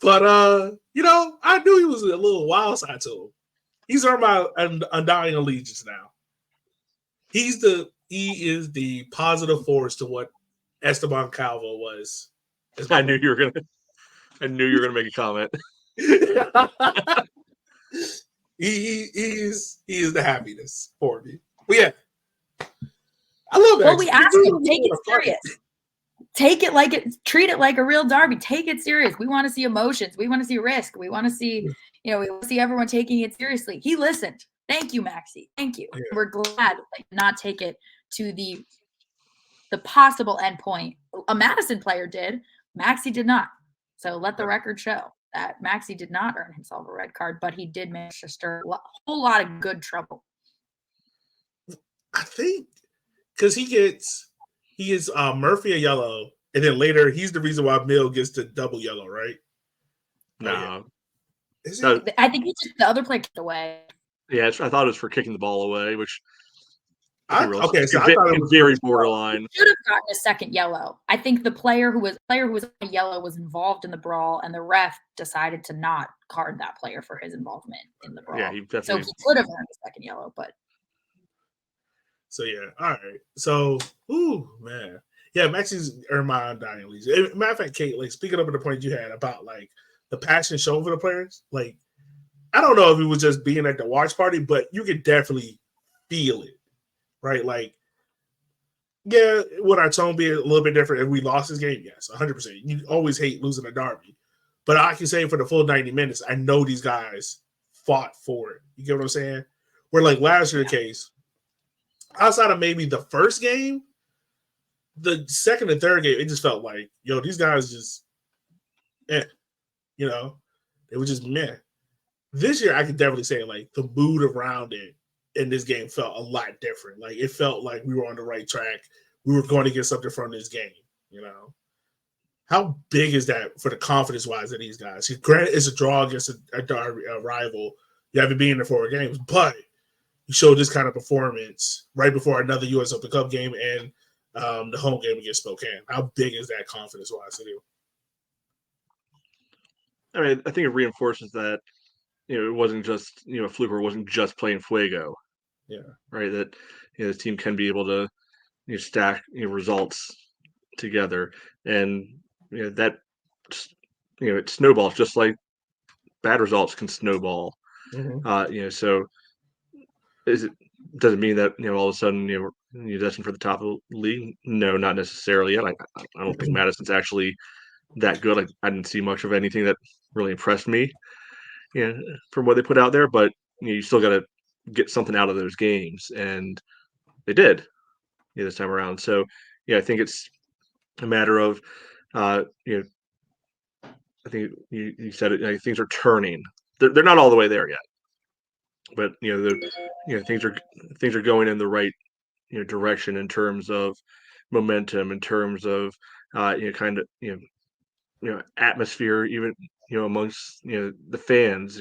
I knew he was a little wild side to him. He's earned my undying allegiance now. He is the positive force to what Esteban Calvo was. I knew you were gonna make a comment. He is the happiness for me. But yeah, I love it. Well, we ask him, take it serious. Treat it like a real derby. Take it serious. We want to see emotions. We want to see risk. We want to see, we want to see everyone taking it seriously. He listened. Thank you, Maxi. Thank you. Yeah. We're glad not take it to the possible endpoint. A Madison player did. Maxi did not. So let the record show that Maxi did not earn himself a red card, but he did manage to stir a whole lot of good trouble. I think because he he gets Murphy a yellow, and then later he's the reason why Mill gets the double yellow, right? No. Oh, yeah. Is No. it? I think he just the other player kicked away. Yeah, I thought it was for kicking the ball away, which Okay, so I thought it was very borderline. Should have gotten a second yellow. I think the player who was on a yellow was involved in the brawl, and the ref decided to not card that player for his involvement in the brawl. Yeah, he so definitely. he could have earned a second yellow, but So yeah, all right. So, ooh, man, yeah, Maxi's earned my undying leads. Matter of fact, Kate, like speaking up of the point you had about like the passion shown for the players, like I don't know if it was just being at the watch party, but you could definitely feel it, right? Like, yeah, would our tone be a little bit different if we lost this game? Yes, 100%. You always hate losing a derby, but I can say for the full 90 minutes, I know these guys fought for it. You get what I'm saying? Where like last year's case, outside of maybe the first game, the second and third game, it just felt like, yo, these guys just, you know, it was just meh. This year, I could definitely say like the mood around it in this game felt a lot different. Like it felt like we were on the right track. We were going to get something from this game. You know, how big is that for the confidence wise of these guys? Granted, it's a draw against a rival. You haven't been in the 4 games, but you showed this kind of performance right before another U.S. Open Cup game and the home game against Spokane. How big is that confidence wise to you? I mean, I think it reinforces that it wasn't just Fluker wasn't just playing Fuego. Yeah. Right. That this team can be able to stack results together, and that it snowballs just like bad results can snowball. Mm-hmm. So does it mean that all of a sudden you're destined for the top of the league? No, not necessarily yet. I don't think Madison's actually that good. I didn't see much of anything that really impressed me, from what they put out there. But you still got to get something out of those games, and they did this time around. So I think it's a matter of I think you said it. Things are turning. They're not all the way there yet, but things are going in the right direction in terms of momentum, in terms of kind of atmosphere, even amongst the fans.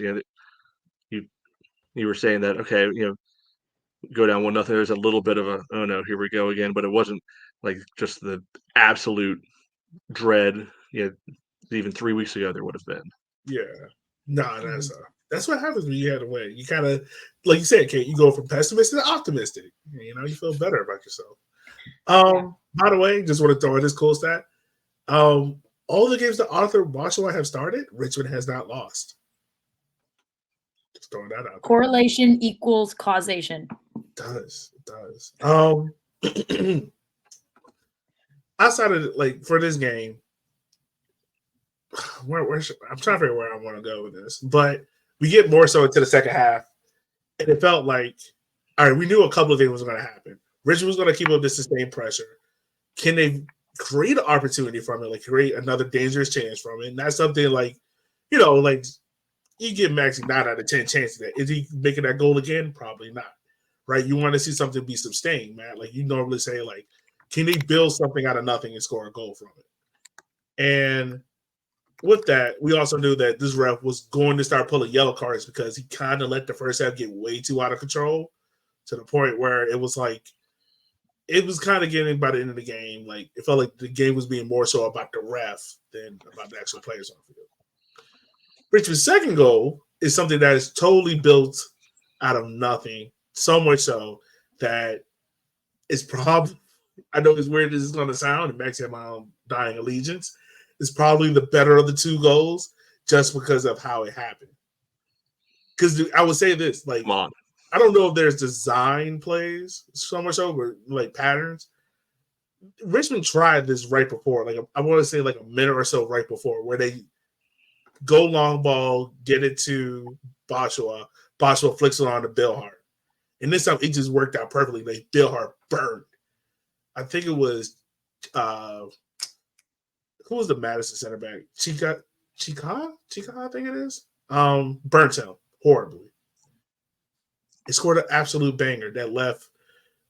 You were saying that okay, go down 1-0. There's a little bit of a oh no, here we go again, but it wasn't like just the absolute dread. Even 3 weeks ago there would have been. Yeah, no, that's what happens when you had to win. You kind of, like you said, Kate, you go from pessimistic to optimistic. You feel better about yourself. By the way, just want to throw in this cool stat. All the games that Arthur Washington have started, Richmond has not lost. Just throwing that out. Correlation equals causation. It does. Outside of like for this game, where I'm trying to figure where I want to go with this, but we get more so into the second half, and it felt like, all right, we knew a couple of things was going to happen. Richmond was going to keep up this sustained pressure. Can they create an opportunity from it, like create another dangerous chance from it? And that's something like, like you give Maxi 9 out of 10 chances. That is he making that goal again? Probably not. Right? You want to see something be sustained, man. Like you normally say, like, can they build something out of nothing and score a goal from it? And with that, we also knew that this ref was going to start pulling yellow cards because he kind of let the first half get way too out of control to the point where it was like, it was kind of getting by the end of the game. Like it felt like the game was being more so about the ref than about the actual players on the field. Richmond's second goal is something that is totally built out of nothing, so much so that it's probably, I know as weird as it's going to sound, and Maxi had my own dying allegiance, is probably the better of the 2 goals just because of how it happened. Because I would say this, like, Come on. I don't know if there's design plays so much over like patterns. Richmond tried this right before, like I want to say like a minute or so right before, where they go long ball, get it to Boshua. Boshua flicks it on to Bill Hart. And this time it just worked out perfectly. Like Bill Hart burned. I think it was who was the Madison center back? Chica, I think it is. Burnt him horribly. He scored an absolute banger that left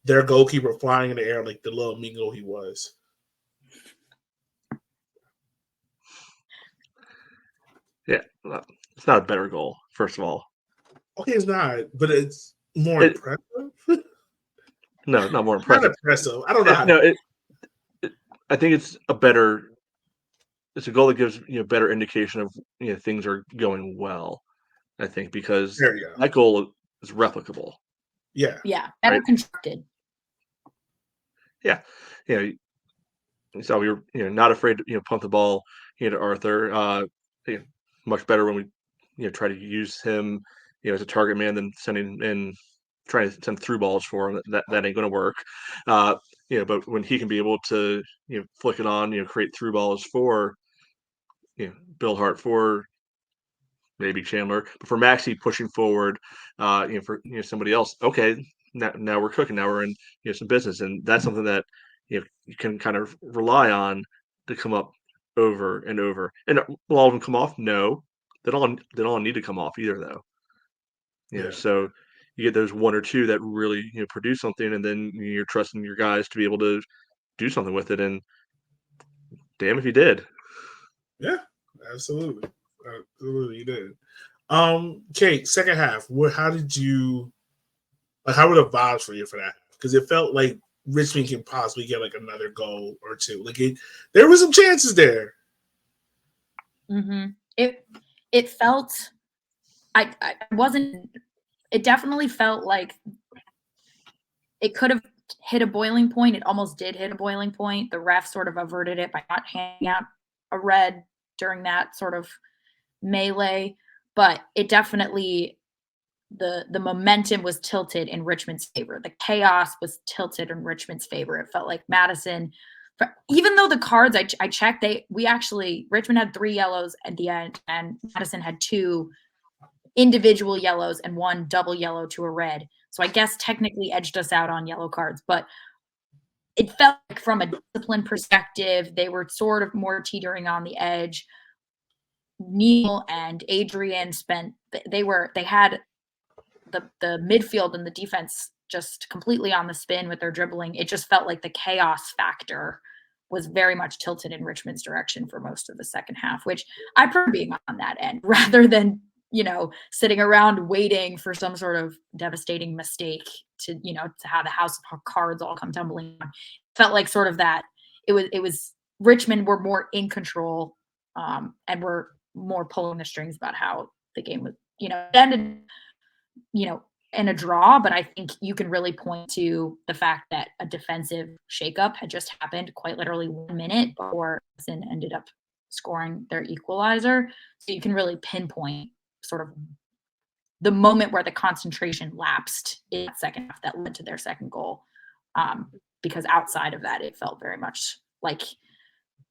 their goalkeeper flying in the air like the little mingo he was. Yeah, it's not a better goal, first of all. Okay, it's not, but it's more impressive. No, not more Not impressive. impressive. I don't know how. No, I think it's a better. It's a goal that gives better indication of things are going well. I think because There you go. that goal is replicable. Yeah. Yeah, better Right. constructed. Yeah, so we were not afraid to pump the ball to Arthur. Much better when we try to use him as a target man than sending in trying to send through balls for him. That ain't going to work. But when he can be able to flick it on, create through balls for Bill Hart, for maybe Chandler, but for Maxi pushing forward, for somebody else. Okay, now we're cooking. Now we're in some business, and that's something that you can kind of rely on to come up over and over. And will all of them come off? No, they don't need to come off either, though. So you get those one or two that really produce something, and then you're trusting your guys to be able to do something with it. And damn if you did. Yeah, absolutely. Absolutely, you did. Kate, second half. How did you? How were the vibes for you for that? Because it felt like Richmond can possibly get like another goal or two. Like there were some chances there. Mm-hmm. It felt. I wasn't. It definitely felt like it could have hit a boiling point. It almost did hit a boiling point. The ref sort of averted it by not handing out a red during that sort of melee, but it definitely the momentum was tilted in Richmond's favor. The chaos was tilted in Richmond's favor. It felt like Madison, even though the cards I checked, Richmond had 3 yellows at the end, and Madison had 2 individual yellows and 1 double yellow to a red. So I guess technically edged us out on yellow cards, but it felt like from a discipline perspective, they were sort of more teetering on the edge. Neil and Adrian they had the midfield and the defense just completely on the spin with their dribbling. It just felt like the chaos factor was very much tilted in Richmond's direction for most of the second half, which I prefer being on that end rather than, sitting around waiting for some sort of devastating mistake to have the house of cards all come tumbling down. It felt like sort of that. It was Richmond were more in control, and were more pulling the strings about how the game was, it ended, in a draw, but I think you can really point to the fact that a defensive shakeup had just happened quite literally 1 minute before Madison ended up scoring their equalizer. So you can really pinpoint sort of the moment where the concentration lapsed in that second half that led to their second goal. Because outside of that, it felt very much like,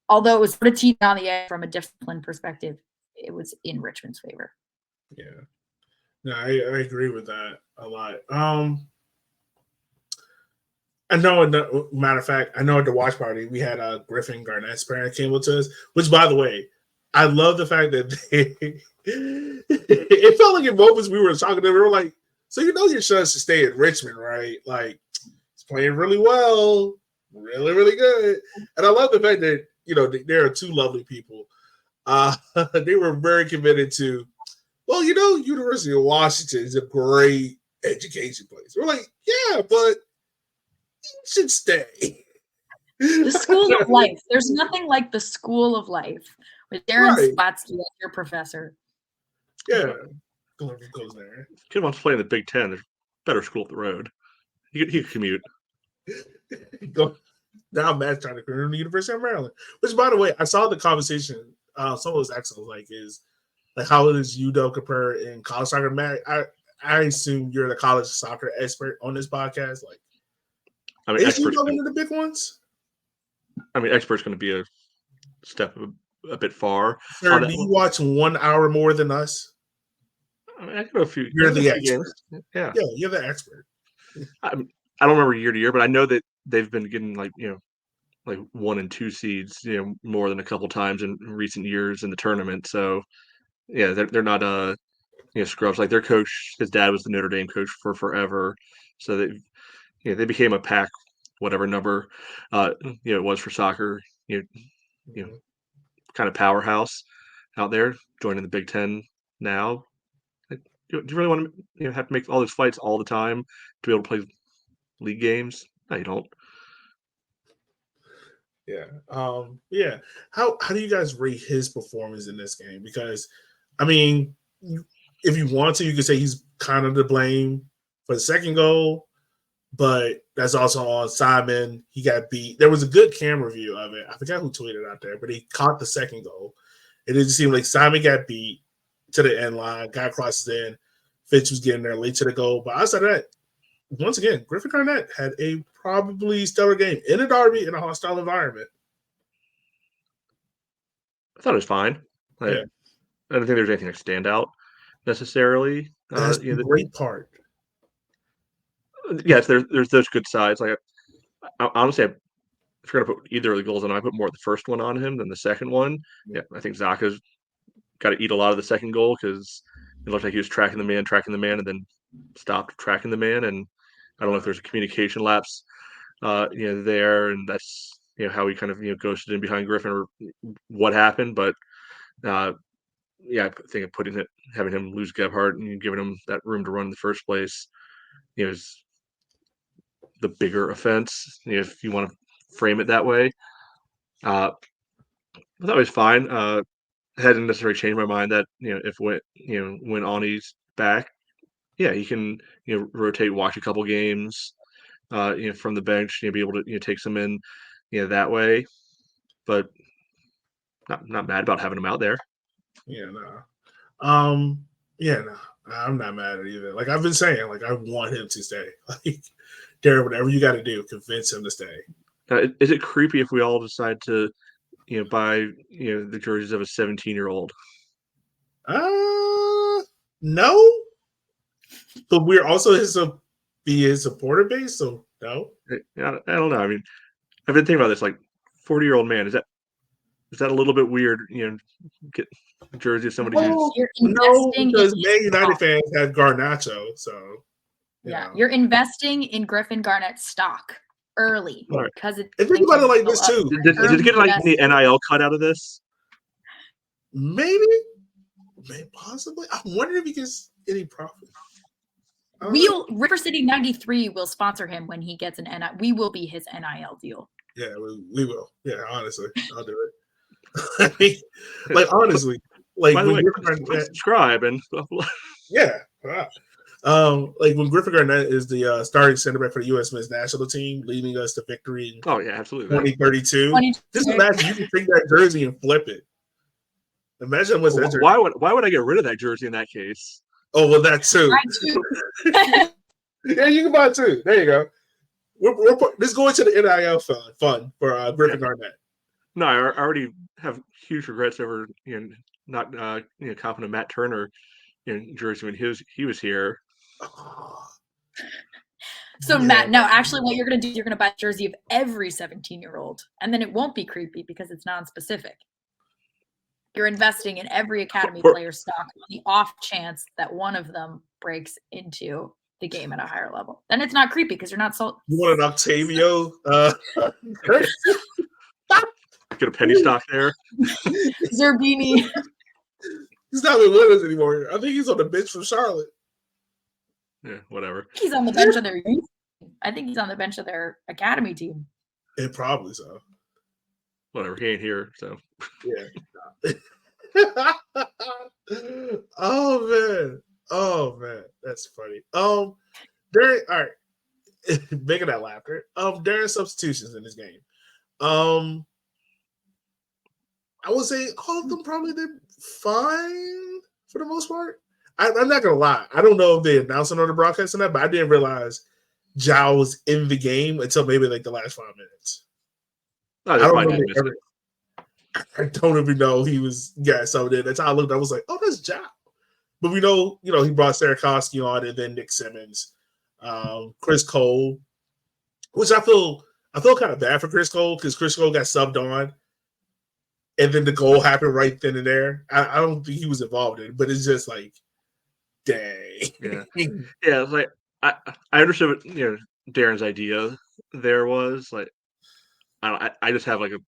although it was sort of teetering on the edge from a discipline perspective, it was in Richmond's favor. Yeah. No, I agree with that a lot. I know, matter of fact, I know at the watch party we had Griffin Garnett's parent came with us, which, by the way, I love the fact that it felt like in moments we were talking to them, we were like, so your son should stay in Richmond, right? Like, he's playing really well, really, really good. And I love the fact that, there are 2 lovely people. They were very committed to, well, University of Washington is a great education place. We're like, yeah, but you should stay. The school of life. There's nothing like the school of life with Darren Slatsky as your professor. Yeah. Goes there. Kid wants to play in the Big Ten. There's a better school up the road. He could commute. Now Matt's trying to career in the University of Maryland. Which, by the way, I saw the conversation. Someone was asking, how does UW compare in college soccer? Matt, I assume you're the college soccer expert on this podcast. Is UW one of the big ones? Expert's going to be a step a bit far. Sir, do you watch 1 hour more than us? I got a few. You're the expert. Games. Yeah, you're the expert. I don't remember year to year, but I know that they've been getting 1 and 2 seeds, more than a couple times in recent years in the tournament. So, yeah, they're not scrubs. Like their coach, his dad was the Notre Dame coach for forever, so they became a pack, whatever number it was for soccer. Mhm. Kind of powerhouse out there, joining the Big Ten now. Like, do you really want to have to make all those fights all the time to be able to play league games? No, you don't. Yeah. Yeah. How do you guys rate his performance in this game? Because I mean, if you want to, you could say he's kind of to blame for the second goal, but that's also on Simon. He got beat. There was a good camera view of it. I forgot who tweeted out there, but he caught the second goal. It just seemed like Simon got beat to the end line, guy crosses in, Fitch was getting there late to the goal. But outside of that, once again, Griffin Garnett had a probably stellar game in a derby in a hostile environment. I thought it was fine. I Yeah. don't think there was anything that stand out necessarily. That's the great part. Yes, there's those good sides. Like honestly, if you're gonna put either of the goals on, I put more of the first one on him than the second one. Yeah, I think Zaka's got to eat a lot of the second goal because it looked like he was tracking the man, and then stopped tracking the man. And I don't know if there's a communication lapse, there, and that's how he kind of ghosted in behind Griffin or what happened. But I think of having him lose Gebhardt and giving him that room to run in the first place, is the bigger offense, if you want to frame it that way. I thought it was fine. I hadn't necessarily changed my mind that if when Ani's back, he can rotate, watch a couple games, from the bench, be able to take some in, that way. But not mad about having him out there. Yeah, no. No. I'm not mad at it either. Like I've been saying, like I want him to stay. Like, Darren, whatever you got to do, convince him to stay. Is it creepy if we all decide to, buy the jerseys of a 17-year-old? No. But we're also his supporter base, so no. I don't know. I mean, I've been thinking about this. Like, 40-year-old man, is that a little bit weird? Get a jersey of somebody who's no, because Man United fans have Garnacho, so you're investing in Griffin Garnett's stock early because and think about it like this too. Did it get like any NIL cut out of this? Maybe possibly. I wonder if he gets any profit. River City 93 will sponsor him when he gets an NIL. We will be his NIL deal. Yeah, we will. Yeah, honestly, I'll do it. I mean, like honestly, like by the way, subscribe and yeah. Like when Griffin Garnett is the starting center back for the U.S. men's national team, leading us to victory in absolutely 2032. Just imagine you can take that jersey and flip it. Imagine what's that jersey. Why would I get rid of that jersey in that case? Oh well, that too. Yeah, you can buy it too. There you go. We're this going to the NIL fund for Griffin Garnett. No, I already have huge regrets over not copping a Matt Turner jersey when he was here. So Matt, no, actually, what you're going to do, you're going to buy a jersey of every 17-year-old, and then it won't be creepy because it's non-specific. You're investing in every academy player stock on the off chance that one of them breaks into the game at a higher level. Then it's not creepy because you're not sold. You want an Octavio? Get a penny stock there. Zerbini. He's not even with us anymore. I think he's on the bench from Charlotte. Yeah, whatever. He's on the bench of their youth. I think he's on the bench of their academy team. And probably so. Whatever. He ain't here, so. Yeah. Oh man, that's funny. During all right, making that laughter. During substitutions in this game, I would say all of them probably did fine for the most part. I'm not gonna lie. I don't know if they announced it on the broadcast or not, but I didn't realize Zhao was in the game until maybe like the last 5 minutes. I don't even know he was subbed in. That's how I looked. I was like, oh, that's Zhao. But we know, he brought Sarakowski on and then Nick Simmons, Chris Cole, which I feel kind of bad for Chris Cole because Chris Cole got subbed on. And then the goal happened right then and there. I don't think he was involved in it, but it's just like, dang. Yeah. Yeah, it's like I understood Darren's idea there was. Like, I just have like a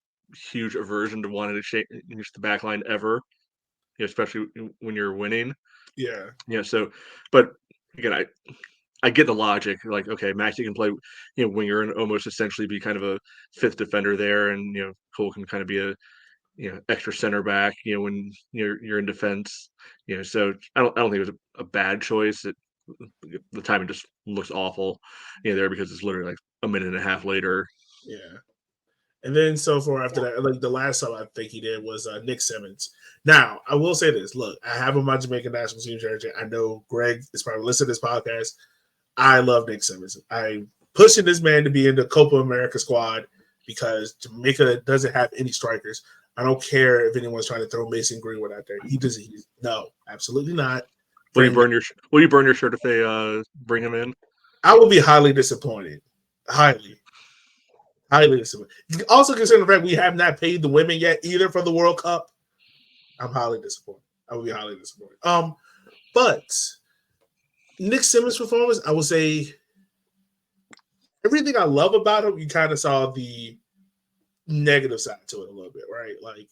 huge aversion to wanting to change the back line ever, especially when you're winning. Yeah. So, but again, I get the logic. Like, okay, Maxi can play, winger and almost essentially be kind of a fifth defender there, and Cole can kind of be a extra center back. When you're in defense. So I don't think it was a bad choice. The timing just looks awful, there because it's literally like a minute and a half later. Yeah. And then so far after that, like the last sub I think he did was Nick Simmons. Now, I will say this. Look, I have on my Jamaican national team jersey. I know Greg is probably listening to this podcast. I love Nick Simmons. I'm pushing this man to be in the Copa America squad because Jamaica doesn't have any strikers. I don't care if anyone's trying to throw Mason Greenwood out there. He doesn't. No, absolutely not. Will you burn your shirt if they bring him in? I will be highly disappointed. Highly disappointed. Also, considering the fact we have not paid the women yet either for the World Cup, I'm highly disappointed. I will be highly disappointed. But Nick Simmons' performance, I would say everything I love about him, you kind of saw the negative side to it a little bit, right? Like,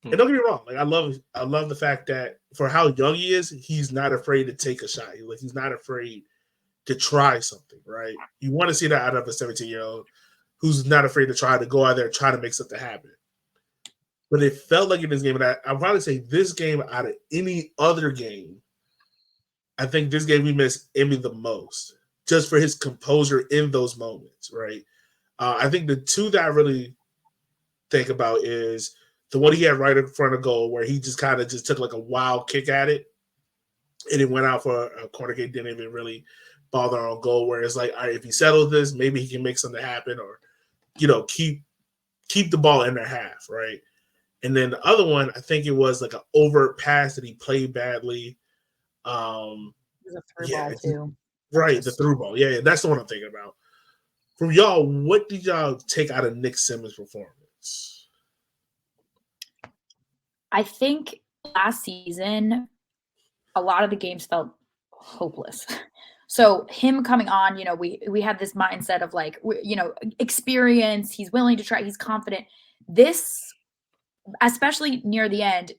and don't get me wrong, like I love the fact that for how young he is, he's not afraid to take a shot. He's not afraid to try something, right? You want to see that out of a 17-year-old who's not afraid to try to go out there and try to make something happen. But it felt like in this game, and I'd probably say this game out of any other game, I think this game we missed Emmy the most, just for his composure in those moments, right? I think the two that I really think about is the one he had right in front of goal where he just kind of just took like a wild kick at it and it went out for a corner kick, didn't even really bother on goal, where it's like, all right, if he settles this, maybe he can make something happen or, keep the ball in their half, right? And then the other one, I think it was like an overt pass that he played badly. It was a through ball too. Right, the through ball. Yeah, that's the one I'm thinking about. From y'all, what did y'all take out of Nick Simmons' performance? I think last season, a lot of the games felt hopeless. So him coming on, we had this mindset of like, experience. He's willing to try. He's confident. This, especially near the end,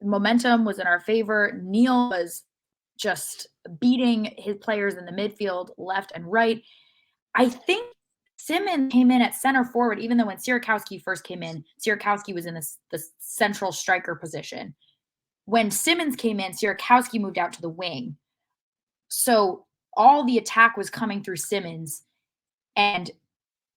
momentum was in our favor. Neil was just beating his players in the midfield, left and right. I think Simmons came in at center forward, even though when Sierakowski first came in, Sierakowski was in the central striker position. When Simmons came in, Sierakowski moved out to the wing. So all the attack was coming through Simmons, and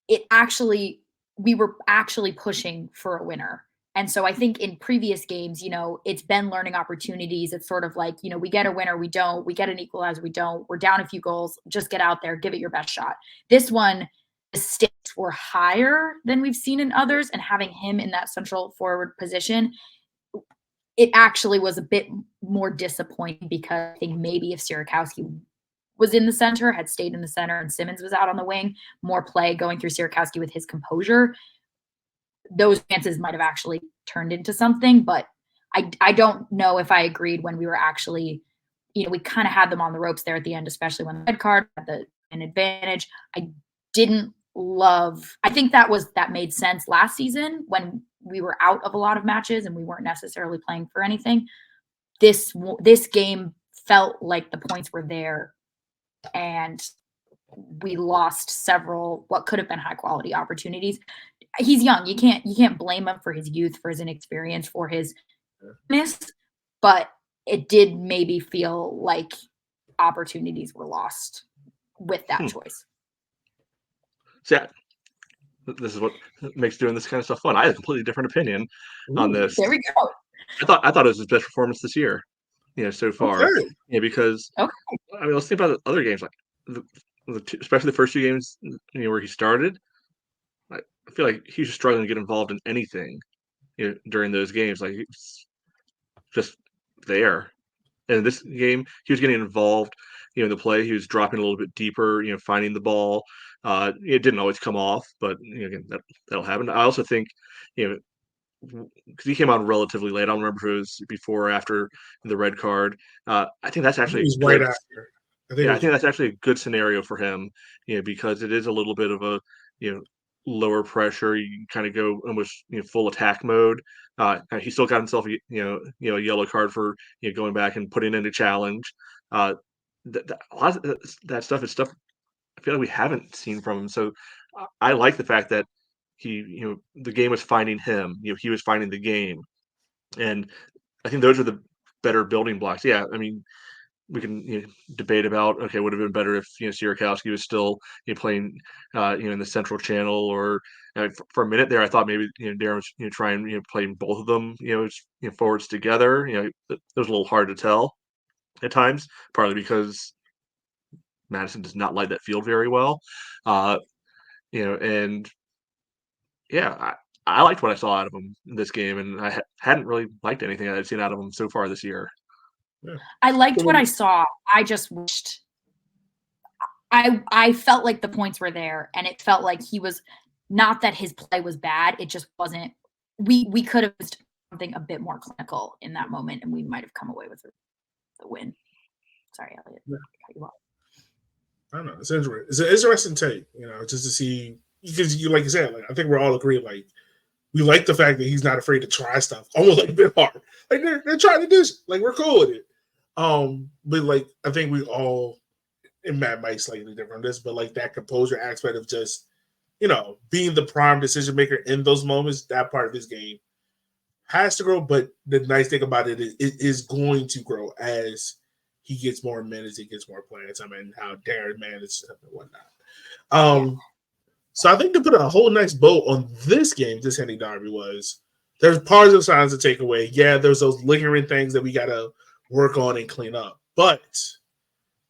we were actually pushing for a winner. And so I think in previous games, it's been learning opportunities. It's sort of like, we get a winner, we don't. We get an equalizer, we don't. We're down a few goals. Just get out there, give it your best shot. This one, the stakes were higher than we've seen in others, and having him in that central forward position, it actually was a bit more disappointing because I think maybe if Sierakowski was in the center, had stayed in the center, and Simmons was out on the wing, more play going through Sierakowski with his composure, those chances might have actually turned into something. But I don't know if I agreed when we were actually, we kind of had them on the ropes there at the end, especially when the red card had an advantage. I think that made sense last season when we were out of a lot of matches and we weren't necessarily playing for anything. This game felt like the points were there, and we lost several what could have been high quality opportunities. He's young. You can't blame him for his youth, for his inexperience, for his miss, but it did maybe feel like opportunities were lost with that choice. So yeah, this is what makes doing this kind of stuff fun. I had a completely different opinion on this. There we go. I thought it was his best performance this year, so far. Okay. Yeah, because let's think about the other games, like especially the first two games, where he started. I feel like he was just struggling to get involved in anything, during those games. Like he was just there. And in this game, he was getting involved, in the play. He was dropping a little bit deeper, finding the ball. It didn't always come off, but again, that'll happen. I also think, because he came on relatively late. I don't remember if it was before or after the red card. I think that's actually right after. I think, I think that's actually a good scenario for him, because it is a little bit of a, lower pressure. You can kind of go almost full attack mode. He still got himself a yellow card for going back and putting in a challenge. A lot of that stuff is stuff I feel like we haven't seen from him. So I like the fact that the game was finding him. He was finding the game, and I think those are the better building blocks. Yeah, I mean, we can debate about, okay, would have been better if Sierakowski was still playing in the central channel, or for a minute there I thought maybe Darren was trying playing both of them forwards together. It was a little hard to tell at times, partly because Madison does not light that field very well, and yeah, I liked what I saw out of him in this game, and I hadn't really liked anything I'd seen out of him so far this year. yeah. I liked what I saw. I just wished I felt like the points were there, and it felt like he was not that his play was bad. It just wasn't. We could have used something a bit more clinical in that moment, and we might have come away with the win. Sorry, Elliot. Yeah. Cut you off. I don't know. It's interesting. It's an interesting take, just to see, because like you said, like I think we're all agreed, like we like the fact that he's not afraid to try stuff, almost like a bit hard. Like they're trying to do shit. Like we're cool with it. But like I think we all, and Matt might slightly different on this, but like that composure aspect of just being the prime decision maker in those moments, that part of his game has to grow. But the nice thing about it is it is going to grow as he gets more minutes, he gets more playing time, and how Darren manages and whatnot. So I think to put a whole nice bow on this game, this Henny Derby, was there's positive signs to take away. Yeah, there's those lingering things that we got to work on and clean up, but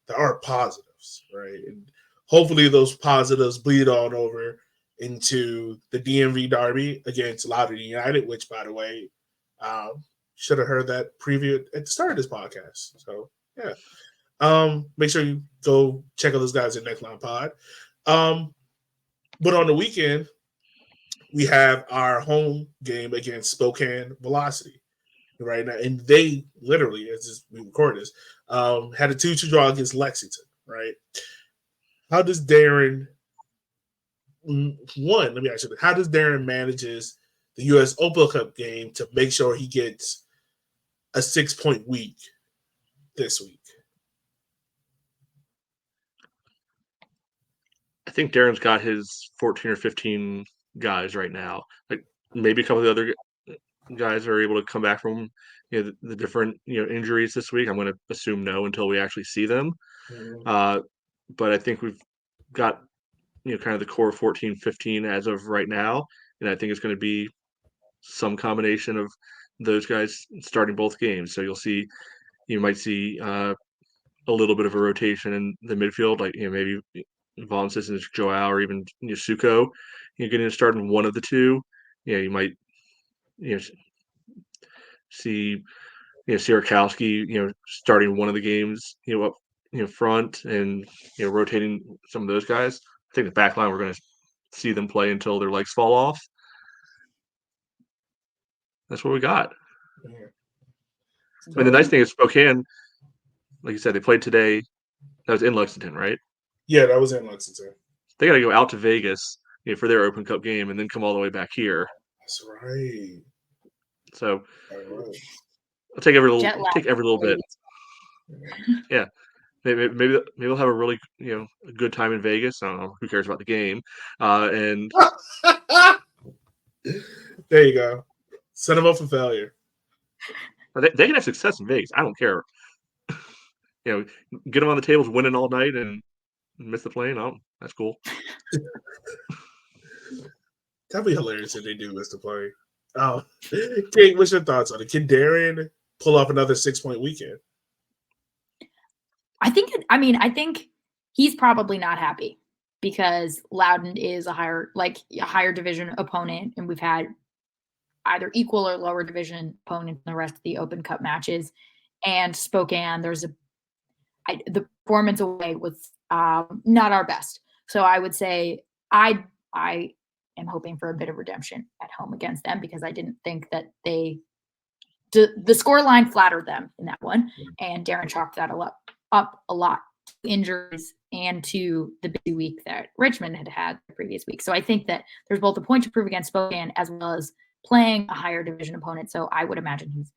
there are positives, right? And hopefully those positives bleed on over into the DMV Derby against Loudoun United, which, by the way, should have heard that preview at the start of this podcast. So, yeah. Make sure you go check out those guys at Next Line Pod. But on the weekend, we have our home game against Spokane Velocity right now. And they literally, as we record this, had a 2-2 draw against Lexington, right? How does Darren how does Darren manages the U.S. Open Cup game to make sure he gets a 6-point week this week? I think Darren's got his 14 or 15 guys right now. Like maybe a couple of the other guys are able to come back from the different injuries this week. I'm going to assume no until we actually see them. Mm-hmm. But I think we've got kind of the core 14, 15 as of right now, and I think it's going to be some combination of those guys starting both games. So you might see a little bit of a rotation in the midfield, like maybe Vonsis and Joao, or even Suko, getting a start in one of the two. You might see Sierakowski starting one of the games up front, and rotating some of those guys. I think the back line, we're going to see them play until their legs fall off. That's what we got. Yeah. I mean, the nice thing is Spokane, like you said, they played today. That was in Lexington, right? Yeah, that was in Lexington. They got to go out to Vegas for their Open Cup game and then come all the way back here. That's right. So Right. I'll take every little bit. Yeah. Maybe we'll have a really a good time in Vegas. I don't know, who cares about the game, and there you go. Set them up for failure. They can have success in Vegas. I don't care. Get them on the tables, winning all night, and miss the plane. Oh, that's cool. That'd be hilarious if they do miss the plane. Kate, what's your thoughts on it? Can Darren pull off another 6-point weekend? I think he's probably not happy because Loudoun is a higher division opponent, and we've had either equal or lower division opponents in the rest of the Open Cup matches. And Spokane, the performance away was not our best. So I would say I am hoping for a bit of redemption at home against them, because I didn't think that the scoreline flattered them in that one, and Darren chalked that up a lot injuries and to the busy week that Richmond had the previous week. So I think that there's both a point to prove against Spokane as well as playing a higher division opponent. So I would imagine he's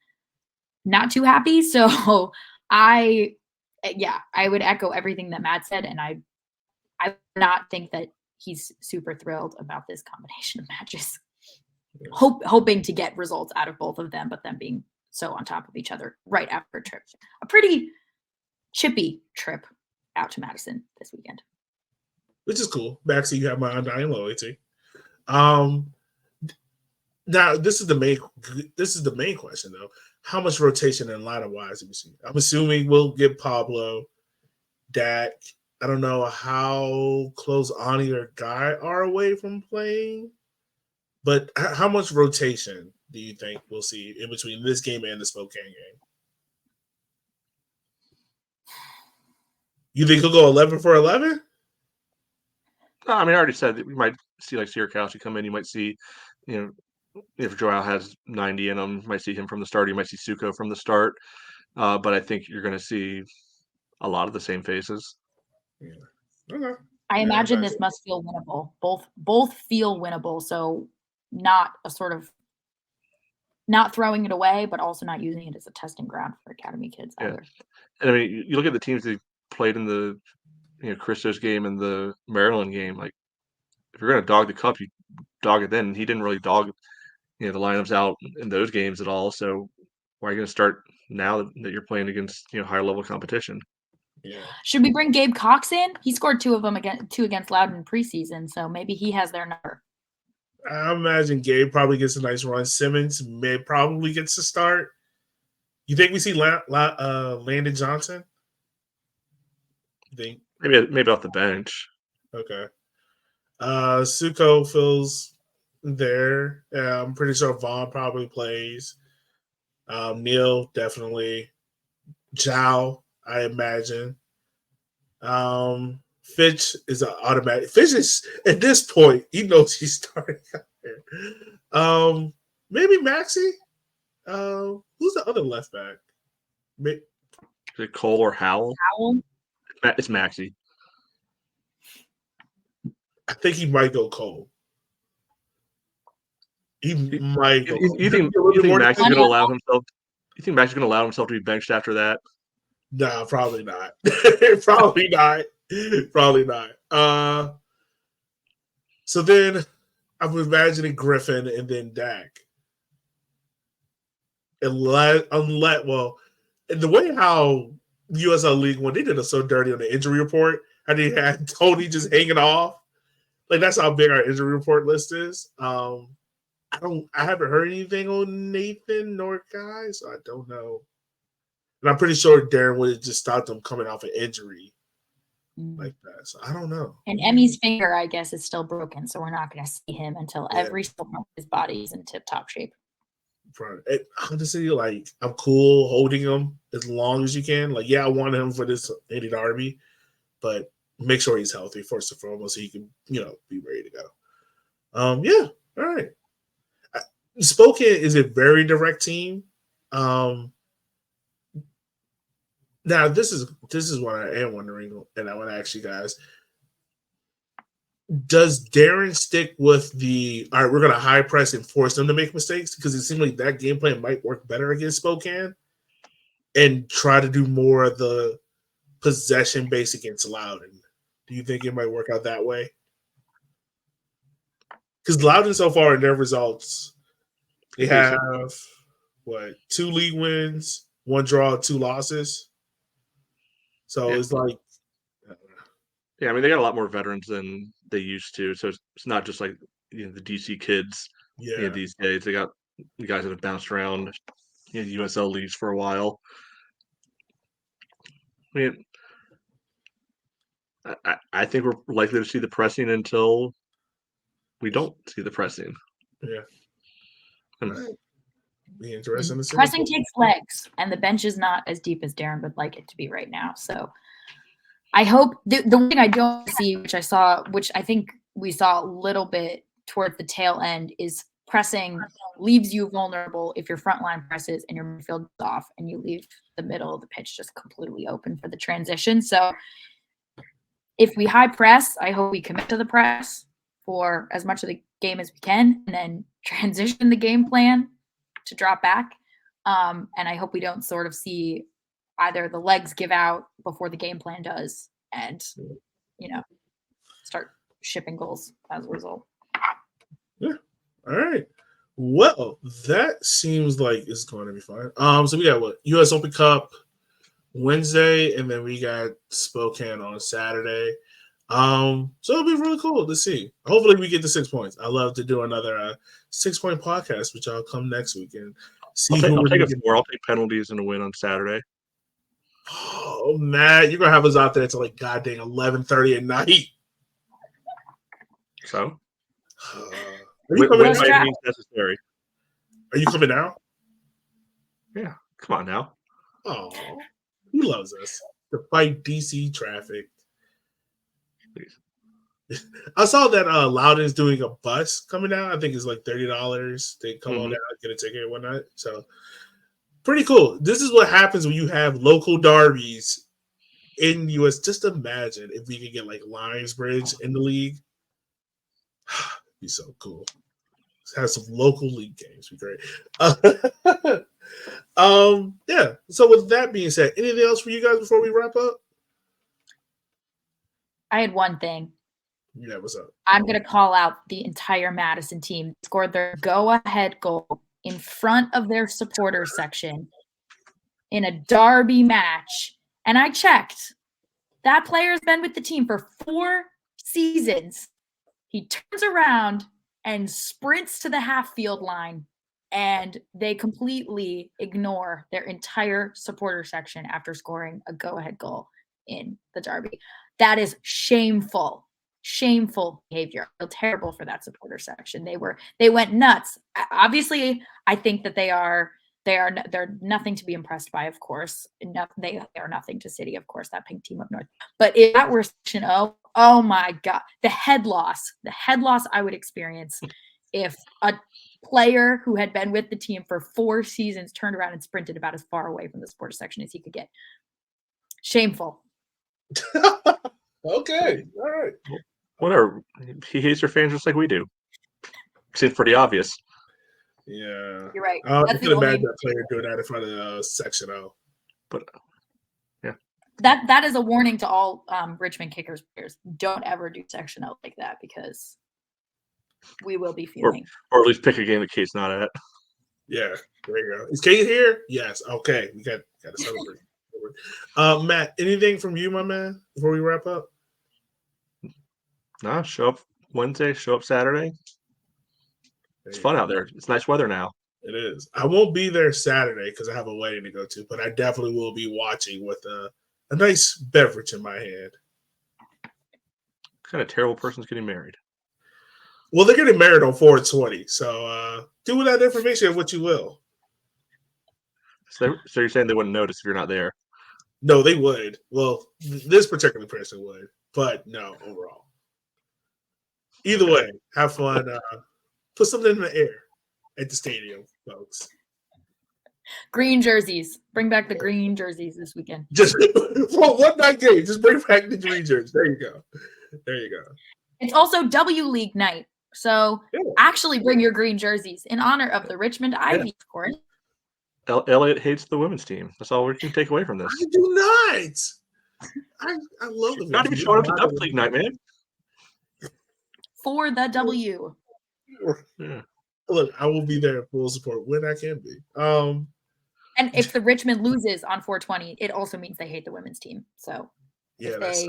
not too happy. So I would echo everything that Matt said. And I would not think that he's super thrilled about this combination of matches. Hoping to get results out of both of them, but them being so on top of each other right after a trip. A pretty chippy trip out to Madison this weekend. Which is cool. Maxi, you have my undying loyalty. Now this is the main question though. How much rotation and lineup wise do we see? I'm assuming we'll get Pablo, Dak. I don't know how close Ani or Guy are away from playing, but how much rotation do you think we'll see in between this game and the Spokane game? You think he'll go 11 for 11? No, I mean, I already said that we might see like Sierkowski come in. You might see, if Joao has 90 in him, you might see him from the start. You might see Suko from the start. But I think you're going to see a lot of the same faces. Yeah. Okay. I imagine this must feel winnable. Both feel winnable. So not a sort of not throwing it away, but also not using it as a testing ground for academy kids either. And I mean, you look at the teams that played in the Christos game and the Maryland game. Like, if you're going to dog the cup, you dog it then. He didn't really dog the lineups out in those games at all. So why are you going to start now that you're playing against higher level competition? Yeah. Should we bring Gabe Cox in? He scored two against Loudoun in preseason, so maybe he has their number. I imagine Gabe probably gets a nice run. Simmons probably gets to start. You think we see Landon Johnson? You think maybe off the bench? Okay. Suko feels there. I'm pretty sure Vaughn probably plays. Neil definitely. Zhao, I imagine. Fitch is an automatic. Fitch is at this point, he knows he's starting out there. Maybe Maxi. Who's the other left back? Is it Cole or Howell? It's Maxi. I think he might go Cole. He might go Cole. You think Maxi's going to allow himself? You think Maxi's going to allow himself to be benched after that? No, probably not. Probably not. Probably not. So then I'm imagining Griffin and then Dak. Unless, well, and the way how USL League One, they did it so dirty on the injury report, how they had Tony just hanging off. Like, that's how big our injury report list is. I haven't heard anything on Nathan nor Guy, so I don't know. And I'm pretty sure Darren would have just stopped them coming off an injury like that. So I don't know. And Emmy's finger, I guess, is still broken, so we're not going to see him until every single part of his body is in tip-top shape. Honestly, like, I'm cool holding him as long as you can. Like, yeah, I want him for this Indy Derby, but make sure he's healthy first and foremost so he can, be ready to go. Yeah, all right. Spokane is a very direct team. Now, this is what I am wondering, and I want to ask you guys. Does Darren stick with all right, we're going to high press and force them to make mistakes? Because it seems like that game plan might work better against Spokane, and try to do more of the possession base against Loudoun. Do you think it might work out that way? Because Loudoun so far in their results, they have, 2 league wins, 1 draw, 2 losses. So it's like, yeah, I mean, they got a lot more veterans than they used to. So it's not just like the DC kids these days. They got the guys that have bounced around USL leagues for a while. I mean, I think we're likely to see the pressing until we don't see the pressing. Yeah. Be interesting to see. Pressing takes legs, and the bench is not as deep as Darren would like it to be right now. So I hope the one thing I don't see, which I think we saw a little bit towards the tail end, is pressing leaves you vulnerable if your front line presses and your midfield is off, and you leave the middle of the pitch just completely open for the transition. So if we high press, I hope we commit to the press for as much of the game as we can, and then transition the game plan to drop back. And I hope we don't sort of see either the legs give out before the game plan does, and start shipping goals as a result. Yeah. All right. Well, that seems like it's going to be fine. So we got what? U.S. Open Cup Wednesday, and then we got Spokane on Saturday. So it'll be really cool to see. Hopefully we get to 6 points. I love to do another 6-point podcast, which I'll come next week and see. I'll take a 4. I'll take penalties and a win on Saturday. Oh, Matt, you're gonna have us out there till like goddamn 11:30 at night. So, Are you win coming by out? means necessary. Are you coming out? Yeah, come on now. Oh, he loves us. To fight DC traffic. Please. I saw that Loudon's doing a bus coming out. I think it's like $30. They come on out, get a ticket and whatnot. So pretty cool. This is what happens when you have local derbies in the US. Just imagine if we could get like Lions Bridge in the league. It'd be so cool. Let's have some local league games. Be great. Yeah. So with that being said, anything else for you guys before we wrap up? I had one thing. Yeah, what's up? I'm going to call out the entire Madison team. Scored their go-ahead goal in front of their supporters section in a derby match. And I checked. That player's been with the team for 4 seasons. He turns around and sprints to the half-field line, and they completely ignore their entire supporter section after scoring a go-ahead goal in the derby. That is shameful. Shameful behavior. I feel terrible for that supporter section. They went nuts. Obviously, I think that they're nothing to be impressed by, of course. They are nothing to City, of course, that pink team up north. But if that were Section O, oh my God, the head loss I would experience if a player who had been with the team for 4 seasons turned around and sprinted about as far away from the supporter section as he could get. Shameful. Okay. All right. Whatever. He hates your fans just like we do. Seems pretty obvious. Yeah. You're right. I That's can the imagine only- that player doing that in front of Section O. But That is a warning to all Richmond Kickers players. Don't ever do Section O like that, because we will be feeling. or at least pick a game that Kate's not at. Yeah. There you go. Is Kate here? Yes. Okay. We got to celebrate. Matt, anything from you, my man, before we wrap up? Nah, show up Wednesday, show up Saturday. It's fun out there. It's nice weather now. It is. I won't be there Saturday because I have a wedding to go to, but I definitely will be watching with a nice beverage in my hand. What kind of terrible person's getting married? Well, they're getting married on 420, so do with that information what you will. So you're saying they wouldn't notice if you're not there? No, they would. Well, this particular person would, but no, overall. Either way, have fun. Put something in the air at the stadium, folks. Green jerseys. Bring back the green jerseys this weekend. Just for one night game, just bring back the green jerseys. There you go. There you go. It's also W League night. So actually bring your green jerseys in honor of the Richmond Ivy, of course. Elliot hates the women's team. That's all we can take away from this. I do not. I love the Not even showing up to W League night, man. For the W. Yeah. Look, I will be there in full support when I can be. And if the Richmond loses on 420, it also means they hate the women's team. So Yeah, if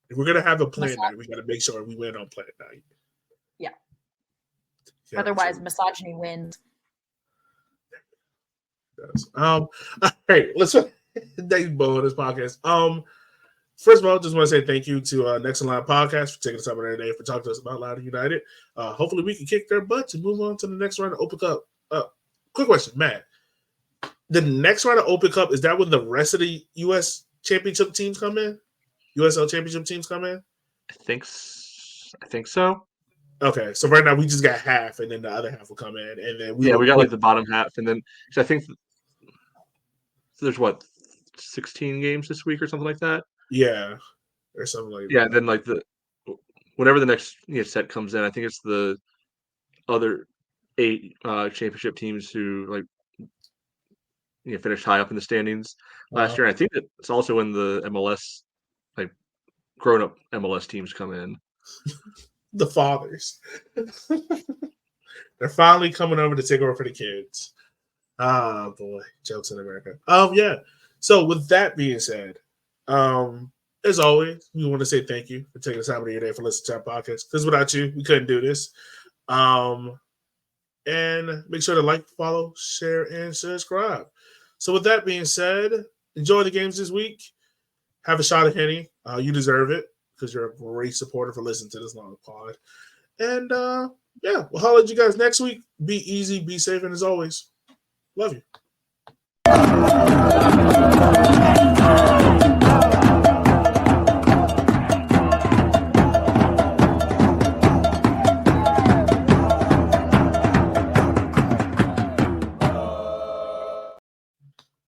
if we're gonna have a plan night, we got to make sure we win on plan night. Yeah. Yeah, Otherwise, so- misogyny wins. Yes. All right, let's thank Bo on this podcast. First of all, just want to say thank you to Next in Line Podcast for taking us up on day for talking to us about Loudoun United. Hopefully, we can kick their butts and move on to the next round of Open Cup. Quick question, Matt. The next round of Open Cup, is that when the rest of the U.S. championship teams come in? USL championship teams come in? I think so. Okay, so right now we just got half, and then the other half will come in, and then we got like the bottom half, and then I think there's 16 games this week or something like that. Yeah, or something like that. Yeah, then like whenever the next set comes in, I think it's the other 8 championship teams who finished high up in the standings last year. And I think that it's also when the MLS, like grown up MLS teams come in. The fathers. They're finally coming over to take over for the kids. Ah, boy, jokes in America. Yeah. So with that being said, as always, we want to say thank you for taking the time of your day for listening to our podcast. Because without you, we couldn't do this. And make sure to like, follow, share, and subscribe. So with that being said, enjoy the games this week. Have a shot of Henny. You deserve it because you're a great supporter for listening to this long pod. And yeah, we'll holler at you guys next week. Be easy, be safe, and as always, love you.